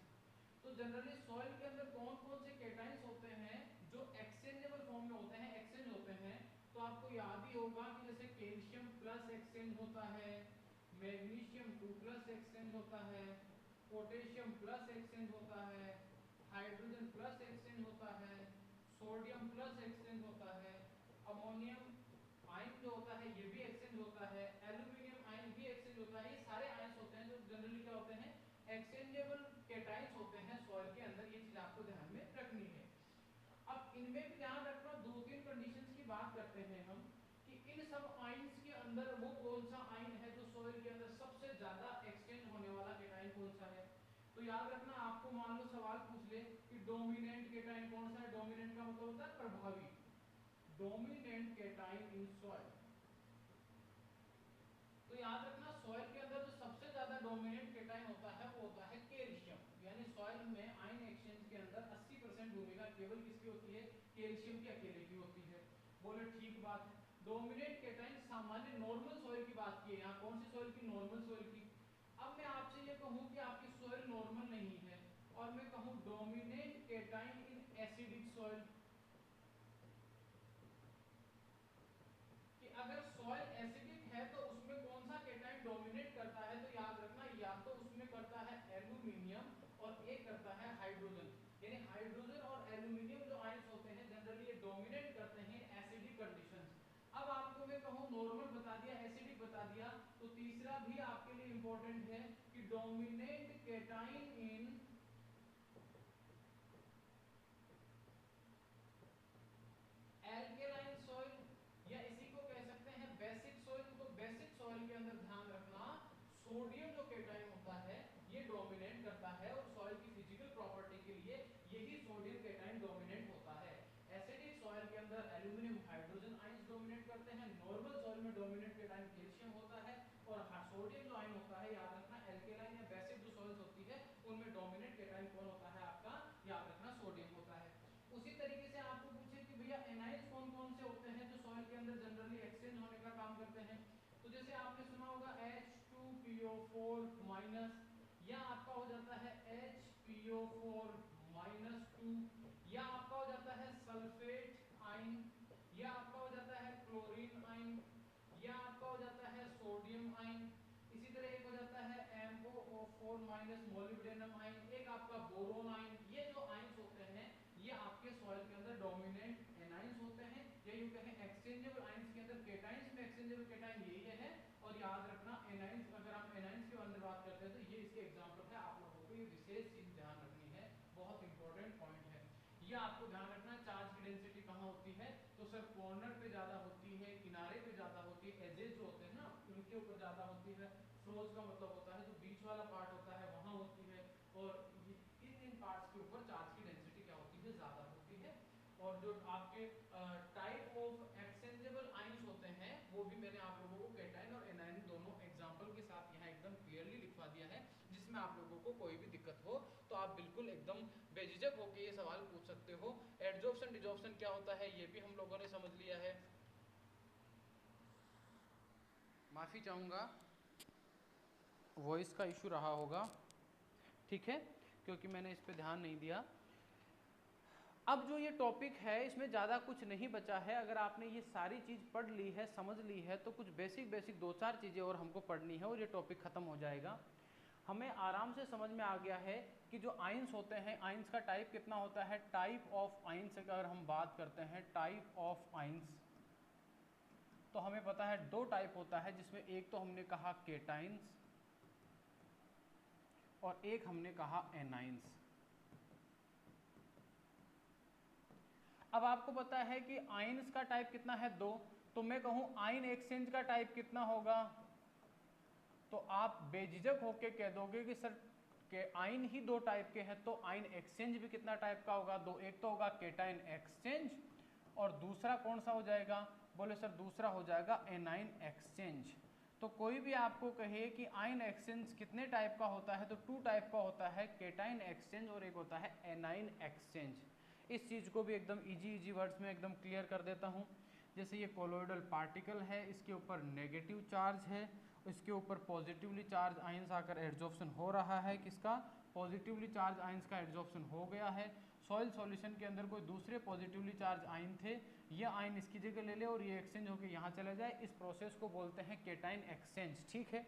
Speaker 1: तो जनरली सॉइल के अंदर कौन कौन से केटाइंस होते हैं जो एक्सचेंजेबल फॉर्म में होते हैं, एक्सचेंज होते हैं। तो आपको याद ही होगा कि जैसे कैल्शियम प्लस एक्सचेंज होता है, मैग्नीशियम 2 प्लस एक्सचेंज होता है, पोटेशियम प्लस एक्सचेंज होता है, हाइड्रोजन प्लस एक्सचेंज होता है, सोडियम प्लस एक्सचेंज होता है, अमोनियम आयन जो होता है ये भी एक्सचेंज होता है, एल्यूमिनियम आयन भी एक्सचेंज होता है। ये सारे आयंस होते हैं जो जनरली क्या होते हैं, एक्सचेंजेबल केटाइंस होते हैं सॉइल के अंदर। ये चीज आपको ध्यान में रखनी है। अब इनमें भी ध्यान रखना, दो तीन कंडीशंस की बात करते हैं हम कि इन सब आयंस के अंदर वो कौन सा आयन है जो सॉइल के अंदर सबसे ज्यादा एक्सचेंज होने वाला केटाइन कौन सा है। तो तो याद रखना, आपको मान लो सवाल पूछ ले कि डोमिनेंट केटाइन कौन सा है। डोमिनेंट का मतलब होता है प्रभावी, डोमिनेंट केटाइन इन सॉइल। तो याद रखना सॉइल के अंदर जो सबसे ज्यादा डोमिनेंट केटाइन होता है वो होता है कैल्शियम, यानी सॉइल में आयन एक्सचेंज के अंदर 80% भूमिका केवल किसकी होती है, कैल्शियम की अकेले की होती है। बोले ठीक बात है। डोमिनेंट केटाइन सामान्य नॉर्मल सॉइल की बात की है, यहाँ कौन सी सॉइल की, नॉर्मल सॉइल की। अब मैं आपसे ये कहूं कि आपकी सॉइल नॉर्मल नहीं है और मैं कहूं dominant cation in acidic soil, कि अगर सॉइल एसिडिक है तो उसमें कौन सा केटाइन डोमिनेट करता है, तो याद रखना या तो उसमें करता है एल्यूमिनियम और एक करता है हाइड्रोजन। यानी हाइड्रोजन और एल्यूमिनियम जो आयंस होते हैं जनरली ये डोमिनेट करते हैं एसिडिक कंडीशंस। अब आपको मैं कहूं नॉर्मल बता दिया, एसिडिक बता दिया, तो तीसरा भी आपके लिए इंपॉर्टेंट है कि डोमिनेंट केटाइन इन एल्केलाइन सॉइल, या इसी को कह सकते हैं बेसिक सॉइल। तो बेसिक सॉइल के अंदर ध्यान रखना सोडियम जो केटाइन होता है ये डोमिनेट करता है और सॉइल की फिजिकल प्रॉपर्टी के लिए यही सोडियम केटाइन डोमिनेट होता है। एसिडिक सॉइल के अंदर एल्यूमिनियम हाइड्रोजन आयंस डोमिनेट करते हैं, नॉर्मल सॉइल में डोमिनेट केटाइन कैल्शियम होता है, और सोडियम जो आयन होता है याद रखना एल्केलाइन या बेसिक जो सॉइल्स होती है उनमें डोमिनेट केटाइन कौन होता है आपका, याद रखना सोडियम होता है। उसी तरीके से आपको पूछे कि भैया एनाइंस कौन कौन से होते हैं जो सॉइल के अंदर जनरली एक्सचेंज होने का काम करते हैं। तो जैसे आपने सुना होगा H2PO4 माइनस, या आपका हो जाता है HPO4 माइनस 2, या आपका हो जाता है सल्फेट आयन, या आपका हो जाता है क्लोरीन आयन, या आपका हो जाता है सोडियम आयन। इसी तरह एक हो जाता है MOO4 माइनस मोलिब्डेनम आयन, एक आपका बोरोन आयन। ये जो आयंस होते हैं ये आपके सॉइल के अंदर डोमिनेंट एनाइंस होते हैं, या यूं कहें एक्सचेंजेबल आयंस के अंदर केटाइंस में एक्सचेंजेबल केटाइन यही है। और याद रखना एनाइंस, अगर हम एनाइंस के अंदर बात करते हैं तो ये इसके एग्जांपल है। आप लोगों को ये विशेष चीज ध्यान रखनी है, बहुत इंपॉर्टेंट पॉइंट है ये। आपको ध्यान रखना चार्ज की डेंसिटी कहां होती है, तो सर कॉर्नर पे ज्यादा होती है, किनारे पे ज्यादा होती है, एजेस जो होते हैं ना उनके ऊपर ज्यादा होती है। फ्रोज का मतलब होता है जो बीच वाला पार्ट होता है वहां होती है, और इन पार्ट्स के ऊपर चार्ज की डेंसिटी क्या होती है, ज्यादा होती है। और जो आपके टाइप ऑफ एक्सचेंजेबल आयंस होते हैं वो भी मैंने आप लोगों को केटाइन और एनाइन दोनों एग्जांपल के साथ यहाँ एकदम क्लियरली लिखवा दिया है, जिसमें आप लोगों को कोई भी दिक्कत हो तो आप बिल्कुल एकदम बेझिझक होकर ये सवाल पूछ सकते हो। एडजॉर्प्शन डिजॉर्प्शन क्या होता है ये भी हम लोगों ने समझ लिया है। माफी चाहूंगा वॉइस का इशू रहा होगा, ठीक है, क्योंकि मैंने इस पे ध्यान नहीं दिया। अब जो ये टॉपिक है इसमें ज़्यादा कुछ नहीं बचा है। अगर आपने ये सारी चीज़ पढ़ ली है, समझ ली है, तो कुछ बेसिक दो चार चीज़ें और हमको पढ़नी है और ये टॉपिक ख़त्म हो जाएगा। हमें आराम से समझ में आ गया है कि जो आयंस होते हैं, आयंस का टाइप कितना होता है। टाइप ऑफ आयंस अगर हम बात करते हैं, टाइप ऑफ आयंस, तो हमें पता है दो टाइप होता है, जिसमें एक तो हमने कहा केटाइंस और एक हमने कहा एनाइंस। अब आपको पता है कि आयंस का टाइप कितना है, दो, तो मैं कहूं आयन एक्सचेंज का टाइप कितना होगा, तो आप बेझिझक होके कह दोगे कि सर के आयन ही दो टाइप के हैं, तो आयन एक्सचेंज भी कितना टाइप का होगा, दो। एक तो होगा केटाइन एक्सचेंज और दूसरा कौन सा हो जाएगा, बोले सर दूसरा हो जाएगा एनाइन एक्सचेंज। तो कोई भी आपको कहे कि आयन एक्सचेंज कितने टाइप का होता है, तो टू टाइप का होता है, केटाइन एक्सचेंज और एक होता है एनाइन एक्सचेंज। इस चीज़ को भी एकदम इजी वर्ड्स में एकदम क्लियर कर देता हूँ। जैसे ये कोलोइडल पार्टिकल है, इसके ऊपर नेगेटिव चार्ज है, इसके ऊपर पॉजिटिवली चार्ज आयंस आकर एड्जॉर्प्शन हो रहा है, किसका, पॉजिटिवली चार्ज आयंस का एड्जॉर्प्शन हो गया है। सॉइल सॉल्यूशन के अंदर कोई दूसरे पॉजिटिवली चार्ज आयन थे, ये आयन इसकी जगह ले ले और ये एक्सचेंज होकर यहाँ चला जाए, इस प्रोसेस को बोलते हैं केटाइन एक्सचेंज, ठीक है।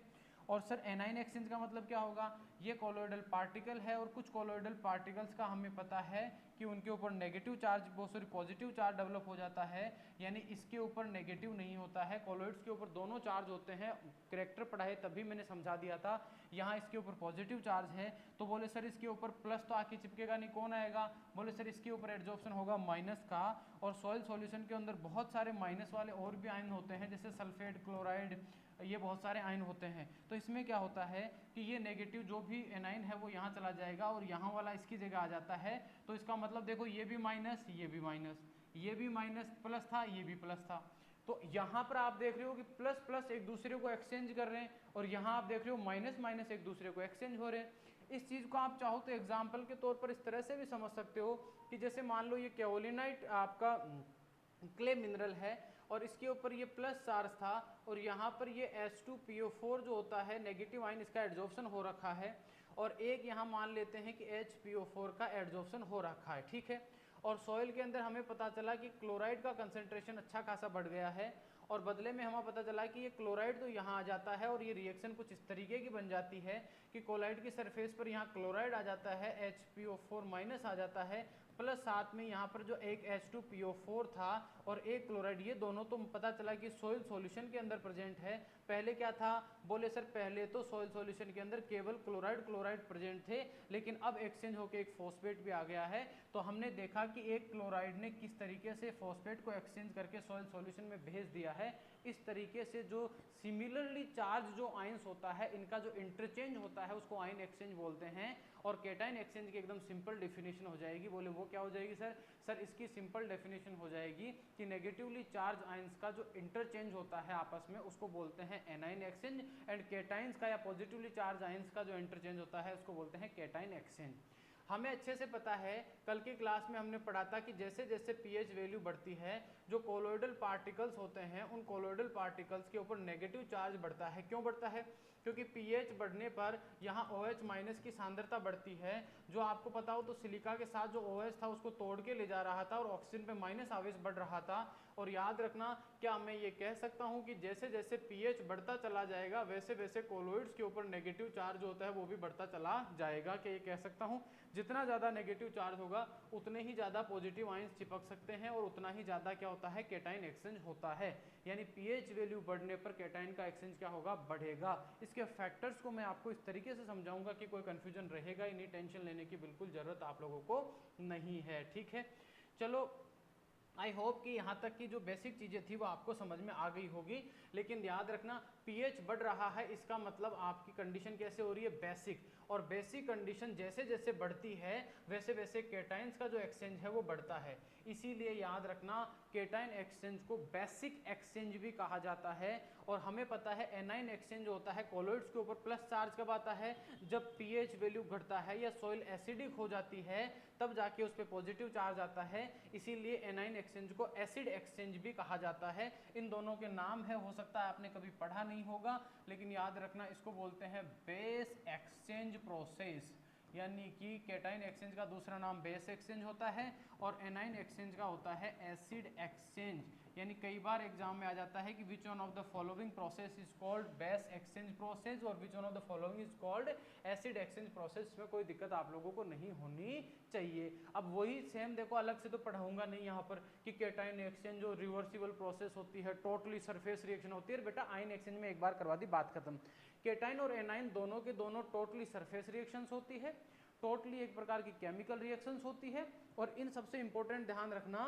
Speaker 1: और सर एनाइन एक्सचेंज का मतलब क्या होगा, ये कोलोइडल पार्टिकल है और कुछ कोलोइडल पार्टिकल्स का हमें पता है कि उनके ऊपर negative charge, sorry positive charge develop हो जाता है, यानी इसके ऊपर नेगेटिव नहीं होता है, कोलोइड्स के ऊपर दोनों चार्ज होते हैं। कैरेक्टर पढ़ाए तभी मैंने समझा दिया था, यहाँ इसके ऊपर पॉजिटिव चार्ज है, तो बोले सर इसके ऊपर प्लस तो आके चिपकेगा नहीं, कौन आएगा, बोले सर इसके ऊपर एड्जॉर्प्शन होगा माइनस का। और सॉइल सॉल्यूशन के अंदर बहुत सारे माइनस वाले और भी आयन होते हैं, जैसे सल्फेट, क्लोराइड, ये बहुत सारे आयन होते हैं। तो इसमें क्या होता है कि ये नेगेटिव जो भी एनाइन है वो यहाँ चला जाएगा और यहाँ वाला इसकी जगह आ जाता है। तो इसका मतलब देखो ये भी माइनस, ये भी माइनस, ये भी माइनस, प्लस था, ये भी प्लस था। तो यहाँ पर आप देख रहे हो कि प्लस प्लस एक दूसरे को एक्सचेंज कर रहे हैं और यहाँ आप देख रहे हो माइनस माइनस एक दूसरे को एक्सचेंज हो रहे हैं। इस चीज़ को आप चाहो तो एग्जाम्पल के तौर पर इस तरह से भी समझ सकते हो कि जैसे मान लो ये केओलिनाइट आपका क्ले मिनरल है और इसके ऊपर ये प्लस चार्ज था और यहाँ पर ये H2PO4 जो होता है नेगेटिव आयन, इसका एड्जॉर्प्शन हो रखा है और एक यहाँ मान लेते हैं कि HPO4 का एड्जॉर्प्शन हो रखा है, ठीक है। और सॉइल के अंदर हमें पता चला कि क्लोराइड का कंसंट्रेशन अच्छा खासा बढ़ गया है और बदले में हमें पता चला कि ये क्लोराइड तो यहाँ आ जाता है और ये रिएक्शन कुछ इस तरीके की बन जाती है कि क्लोराइड की सरफेस पर यहाँ क्लोराइड आ जाता है, HPO4 माइनस आ जाता है, प्लस साथ में यहाँ पर जो एक H2PO4 था और एक क्लोराइड, ये दोनों तो पता चला कि सॉइल सॉल्यूशन के अंदर प्रेजेंट है। पहले क्या था, बोले सर पहले तो सॉइल सॉल्यूशन के अंदर केवल क्लोराइड क्लोराइड प्रेजेंट थे, लेकिन अब एक्सचेंज होकर एक फॉस्फेट भी आ गया है। तो हमने देखा कि एक क्लोराइड ने किस तरीके से फॉस्फेट को एक्सचेंज करके सॉइल सॉल्यूशन में भेज दिया है। इस तरीके से जो सिमिलरली चार्ज जो आयंस होता है इनका जो इंटरचेंज होता है उसको आयन एक्सचेंज बोलते हैं। और केटाइन एक्सचेंज की एकदम सिंपल डेफिनेशन हो जाएगी। बोले वो क्या हो जाएगी सर इसकी सिंपल डेफिनेशन हो जाएगी कि नेगेटिवली चार्ज आयंस का जो इंटरचेंज होता है आपस में उसको बोलते हैं एनाइन एक्सचेंज, एंड केटाइंस का या पॉजिटिवली चार्ज आयंस का जो इंटरचेंज होता है उसको बोलते हैं केटाइन एक्सचेंज। हमें अच्छे से पता है, कल की क्लास में हमने पढ़ा था कि जैसे जैसे पीएच वैल्यू बढ़ती है जो कोलोइडल पार्टिकल्स होते हैं उन कोलोइडल पार्टिकल्स के ऊपर नेगेटिव चार्ज बढ़ता है। क्यों बढ़ता है? क्योंकि पीएच बढ़ने पर यहाँ OH माइनस की सांद्रता बढ़ती है। जो आपको पता हो तो सिलिका के साथ जो OH था उसको तोड़ के ले जा रहा था और ऑक्सीजन पे माइनस आवेश बढ़ रहा था। और याद रखना, क्या मैं ये कह सकता हूँ कि जैसे जैसे पीएच बढ़ता चला जाएगा वैसे वैसे कोलोइड्स के ऊपर नेगेटिव चार्ज होता है वो भी बढ़ता चला जाएगा? क्या ये कह सकता हूँ? जितना ज़्यादा नेगेटिव चार्ज होगा उतने ही ज़्यादा पॉजिटिव आयंस चिपक सकते हैं और उतना ही ज़्यादा क्या होता है, केटाइन एक्सचेंज होता है। यानी पीएच वैल्यू बढ़ने पर केटाइन का एक्सचेंज क्या होगा, बढ़ेगा। इसके फैक्टर्स को मैं आपको इस तरीके से समझाऊंगा कि कोई कंफ्यूजन रहेगा ही नहीं, टेंशन लेने की बिल्कुल ज़रूरत आप लोगों को नहीं है, ठीक है। चलो, आई होप कि यहाँ तक की जो बेसिक चीज़ें थी वो आपको समझ में आ गई होगी। लेकिन याद रखना, पीएच बढ़ रहा है इसका मतलब आपकी कंडीशन कैसे हो रही है, बेसिक। और बेसिक कंडीशन जैसे जैसे बढ़ती है वैसे वैसे केटाइंस का जो एक्सचेंज है वो बढ़ता है। इसीलिए याद रखना, केटाइन एक्सचेंज को बेसिक एक्सचेंज भी कहा जाता है। और हमें पता है एनाइन एक्सचेंज होता है कोलोइड्स के ऊपर प्लस चार्ज कब आता है, जब पीएच वैल्यू घटता है या सॉइल एसिडिक हो जाती है तब जाके उस पर पॉजिटिव चार्ज आता है। इसीलिए एनाइन एक्सचेंज को एसिड एक्सचेंज भी कहा जाता है। इन दोनों के नाम है, हो सकता है आपने कभी पढ़ा नहीं होगा, लेकिन याद रखना इसको बोलते हैं बेस एक्सचेंज प्रोसेस। यानी कि केटाइन एक्सचेंज का दूसरा नाम बेस एक्सचेंज होता है और एनाइन एक्सचेंज का होता है एसिड एक्सचेंज। यानी कई बार एग्जाम में आ जाता है कि which one of the following process is called base exchange process और which one of the following is called acid exchange process. में कोई दिक्कत आप लोगों को नहीं होनी चाहिए। अब वही सेम देखो, अलग से तो पढ़ाऊंगा नहीं यहाँ पर कि केटाइन एक्सचेंज जो रिवर्सिबल प्रोसेस होती है, टोटली सरफेस रिएक्शन होती है। बेटा आयन एक्सचेंज में एक बार करवा दी, बात खत्म। केटाइन और एनाइन दोनों के दोनों टोटली सरफेस रिएक्शंस होती है, टोटली एक प्रकार की केमिकल रिएक्शंस होती है। और इन सबसे इंपॉर्टेंट ध्यान रखना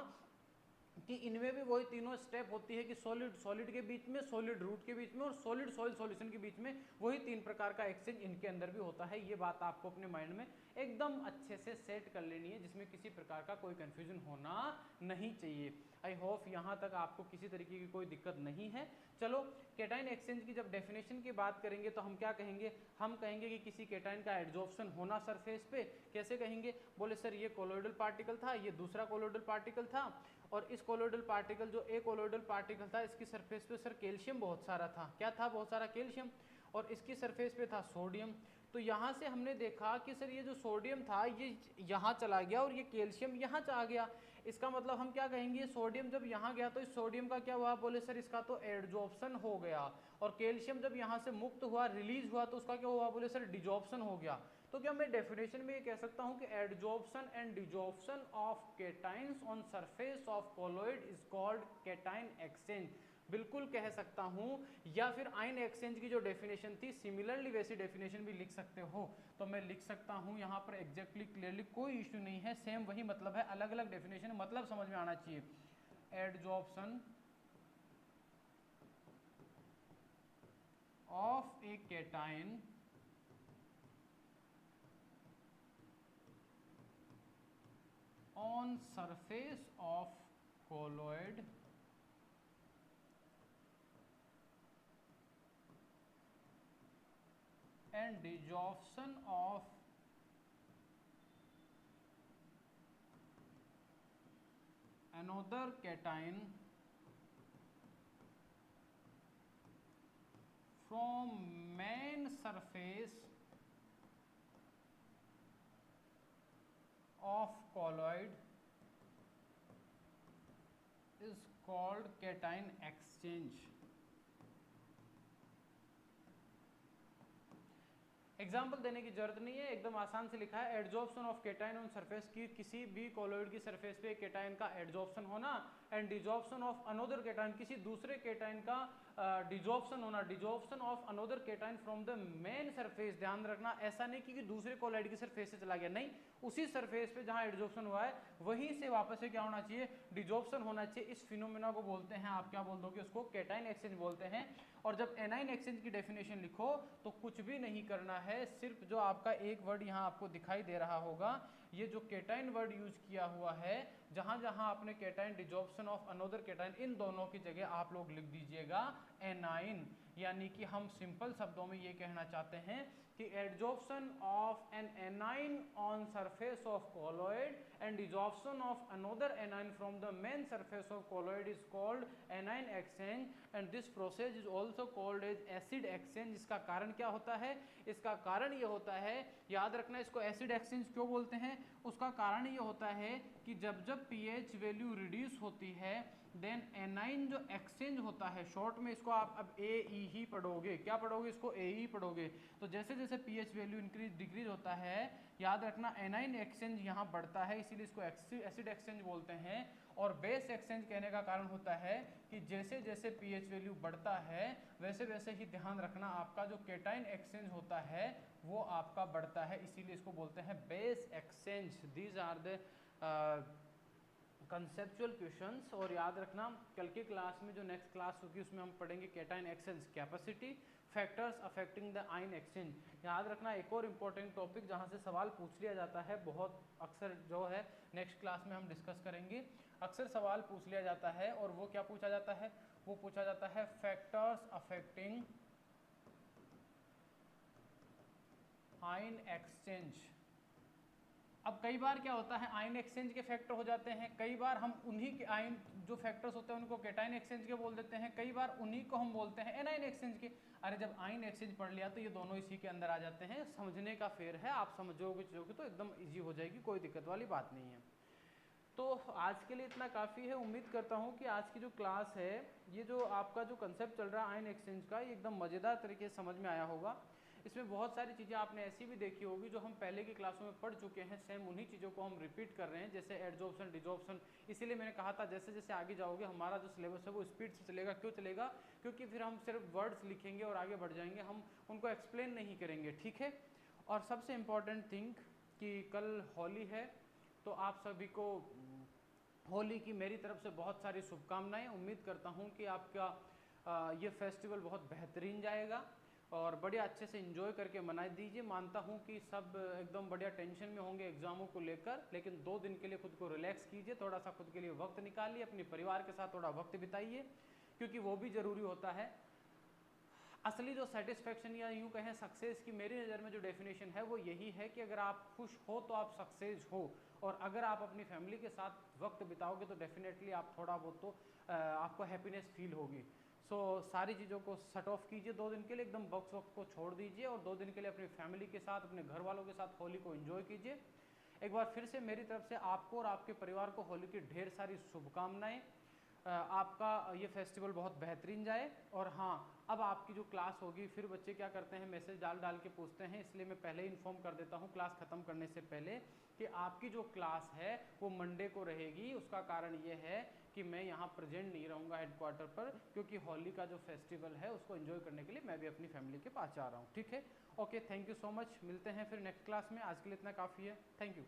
Speaker 1: कि इनमें भी वही तीनों स्टेप होती है कि सॉलिड सॉलिड के बीच में, सॉलिड रूट के बीच में और सॉलिड सॉइल सॉल्यूशन के बीच में, वही तीन प्रकार का एक्सचेंज इनके अंदर भी होता है। ये बात आपको अपने माइंड में एकदम अच्छे से सेट कर लेनी है, जिसमें किसी प्रकार का कोई कंफ्यूजन होना नहीं चाहिए। आई होप यहाँ तक आपको किसी तरीके की कोई दिक्कत नहीं है। चलो, केटाइन एक्सचेंज की जब डेफिनेशन की बात करेंगे तो हम क्या कहेंगे, हम कहेंगे कि किसी केटाइन का एड्जॉर्प्शन होना सरफेस पे। कैसे कहेंगे, बोले सर ये कोलोइडल पार्टिकल था, ये दूसरा कोलोइडल पार्टिकल था, और इस कोलोइडल पार्टिकल जो एक कोलोइडल पार्टिकल था इसकी सरफेस पे सर कैल्शियम बहुत सारा था। क्या था? बहुत सारा कैल्शियम। और इसकी सरफेस पे था सोडियम। तो यहाँ से हमने देखा कि सर ये जो सोडियम था ये यहाँ चला गया और ये कैल्शियम यहाँ आ गया। इसका मतलब हम क्या कहेंगे, सोडियम जब यहाँ गया तो इस सोडियम का क्या हुआ, बोले सर इसका तो एड्जॉर्प्शन हो गया। और कैल्शियम जब यहाँ से मुक्त हुआ, रिलीज हुआ, तो उसका क्या हुआ, बोले सर डिजॉर्प्शन हो गया। तो क्या मैं डेफिनेशन में ये कह सकता हूँ कि adsorption and desorption of cations on surface of colloid is called cation exchange? बिल्कुल कह सकता हूं। या फिर आयन एक्सचेंज की जो डेफिनेशन थी सिमिलरली वैसी डेफिनेशन भी लिख सकते हो, तो मैं लिख सकता हूं यहाँ पर एग्जैक्टली क्लियरली, कोई इश्यू नहीं है। सेम वही मतलब है, अलग अलग डेफिनेशन, मतलब समझ में आना चाहिए। Adsorption a cation on surface of colloid and desorption of another cation from main surface of colloid is called cation exchange. Example देने की जरूरत नहीं है, एकदम आसान से लिखा है। Adsorption of cation on surface की, किसी भी कोलॉइड की सरफेस पे केटाइन का एडजॉर्प्शन होना, and desorption of another cation, किसी दूसरे केटाइन का डिजॉर्प्शन होना, desorption of another cation from the main surface. ध्यान रखना, ऐसा नहीं कि दूसरे कोलॉइड की सरफेस से चला गया, नहीं, उसी सरफेस पे जहां एडजॉर्प्शन हुआ है वहीं से वापस से क्या होना चाहिए, डिजॉर्प्शन होना चाहिए। इस फिनोमेना को बोलते हैं, आप क्या बोल दोगे उसको, केटाइन एक्सचेंज बोलते हैं। और जब एनाइन एक्सचेंज की डेफिनेशन लिखो तो कुछ भी नहीं करना है, सिर्फ जो आपका एक वर्ड यहाँ आपको दिखाई दे रहा होगा, ये जो केटाइन वर्ड यूज किया हुआ है, जहां जहां आपने cation, desorption of another cation, इन दोनों की जगह आप लोग लिख दीजिएगा एनाइन। यानी कि हम सिंपल शब्दों में ये कहना चाहते हैं कि adsorption of an anion on surface of colloid and desorption of another anion from the main surface of colloid is called anion exchange, and this process is also called as acid exchange. इसका कारण क्या होता है, इसका कारण ये होता है, याद रखना इसको एसिड एक्सचेंज क्यों बोलते हैं, उसका कारण ये होता है कि जब जब पीएच वैल्यू रिड्यूस होती है, देन एनाइन जो एक्सचेंज होता है, शॉर्ट में इसको आप अब ए ई ही पढ़ोगे, क्या पढ़ोगे इसको, ए ई पढ़ोगे। तो जैसे जैसे पीएच वैल्यू इंक्रीज डिक्रीज होता है, याद रखना एनाइन एक्सचेंज यहाँ बढ़ता है, इसीलिए इसको एसिड एक्सचेंज बोलते हैं। और बेस एक्सचेंज कहने का कारण होता है कि जैसे जैसे पीएच वैल्यू बढ़ता है वैसे वैसे ही, ध्यान रखना, आपका जो केटाइन एक्सचेंज होता है वो आपका बढ़ता है, इसीलिए इसको बोलते हैं base exchange. These are the conceptual questions. और याद रखना कल की क्लास में जो नेक्स्ट क्लास होगी उसमें हम पढ़ेंगे cation exchange capacity, factors affecting the ion exchange. याद रखना एक और इम्पोर्टेंट टॉपिक जहां से सवाल पूछ लिया जाता है, बहुत अक्सर जो है नेक्स्ट क्लास में हम डिस्कस करेंगे, अक्सर सवाल पूछ लिया जाता है, और वो क्या पूछा जाता है, वो पूछा जाता है फैक्टर्स अफेक्टिंग आयन एक्सचेंज। अब कई बार क्या होता है, आयन एक्सचेंज के फैक्टर हो जाते हैं, कई बार हम उन्हीं के आयन जो फैक्टर्स होते हैं उनको केटाइन एक्सचेंज के बोल देते हैं, कई बार उन्हीं को हम बोलते हैं एनाइन एक्सचेंज के। अरे जब आयन एक्सचेंज पढ़ लिया तो ये दोनों इसी के अंदर आ जाते हैं, समझने का फेर है, आप समझोगे चीज़ोगे तो एकदम ईजी हो जाएगी, कोई दिक्कत वाली बात नहीं है। तो आज के लिए इतना काफ़ी है। उम्मीद करता हूँ कि आज की जो क्लास है, ये जो आपका जो कंसेप्ट चल रहा है आयन एक्सचेंज का, ये एकदम मज़ेदार तरीके से समझ में आया होगा। इसमें बहुत सारी चीज़ें आपने ऐसी भी देखी होगी जो हम पहले की क्लासों में पढ़ चुके हैं, सेम उन्हीं चीज़ों को हम रिपीट कर रहे हैं, जैसे एडजॉर्प्शन, डिजॉर्प्शन। इसीलिए मैंने कहा था जैसे जैसे आगे जाओगे हमारा जो सिलेबस है वो स्पीड से चलेगा। क्यों चलेगा, क्योंकि फिर हम सिर्फ वर्ड्स लिखेंगे और आगे बढ़ जाएंगे, हम उनको एक्सप्लेन नहीं करेंगे, ठीक है। और सबसे इम्पॉर्टेंट थिंग कि कल होली है, तो आप सभी को होली की मेरी तरफ से बहुत सारी शुभकामनाएं। उम्मीद करता हूं कि आपका ये फेस्टिवल बहुत बेहतरीन जाएगा और बढ़िया अच्छे से एंजॉय करके मना दीजिए। मानता हूं कि सब एकदम बढ़िया टेंशन में होंगे एग्जामों को लेकर, लेकिन 2 दिन के लिए खुद को रिलैक्स कीजिए, थोड़ा सा खुद के लिए वक्त निकालिए, अपने परिवार के साथ थोड़ा वक्त बिताइए, क्योंकि वो भी ज़रूरी होता है। असली जो सेटिस्फैक्शन या यूँ कहें सक्सेस की मेरी नज़र में जो डेफिनेशन है वो यही है कि अगर आप खुश हो तो आप सक्सेस हो, और अगर आप अपनी फैमिली के साथ वक्त बिताओगे तो डेफिनेटली आप थोड़ा बहुत तो आपको हैप्पीनेस फील होगी। सो सारी चीज़ों को शट ऑफ कीजिए 2 दिन के लिए, एकदम वक्त को छोड़ दीजिए और 2 दिन के लिए अपनी फैमिली के साथ, अपने घर वालों के साथ होली को एंजॉय कीजिए। एक बार फिर से मेरी तरफ से आपको और आपके परिवार को होली की ढेर सारी शुभकामनाएं। आपका ये फेस्टिवल बहुत बेहतरीन जाए। और हाँ, अब आपकी जो क्लास होगी, फिर बच्चे क्या करते हैं, मैसेज डाल डाल के पूछते हैं, इसलिए मैं पहले इन्फॉर्म कर देता हूँ क्लास ख़त्म करने से पहले कि आपकी जो क्लास है वो मंडे को रहेगी। उसका कारण ये है कि मैं यहाँ प्रेजेंट नहीं रहूँगा हेडक्वार्टर पर, क्योंकि होली का जो फेस्टिवल है उसको एंजॉय करने के लिए मैं भी अपनी फैमिली के पास जा रहा हूँ, ठीक है। Okay, thank you so much, मिलते हैं फिर नेक्स्ट क्लास में। आज के लिए इतना काफ़ी है, थैंक यू।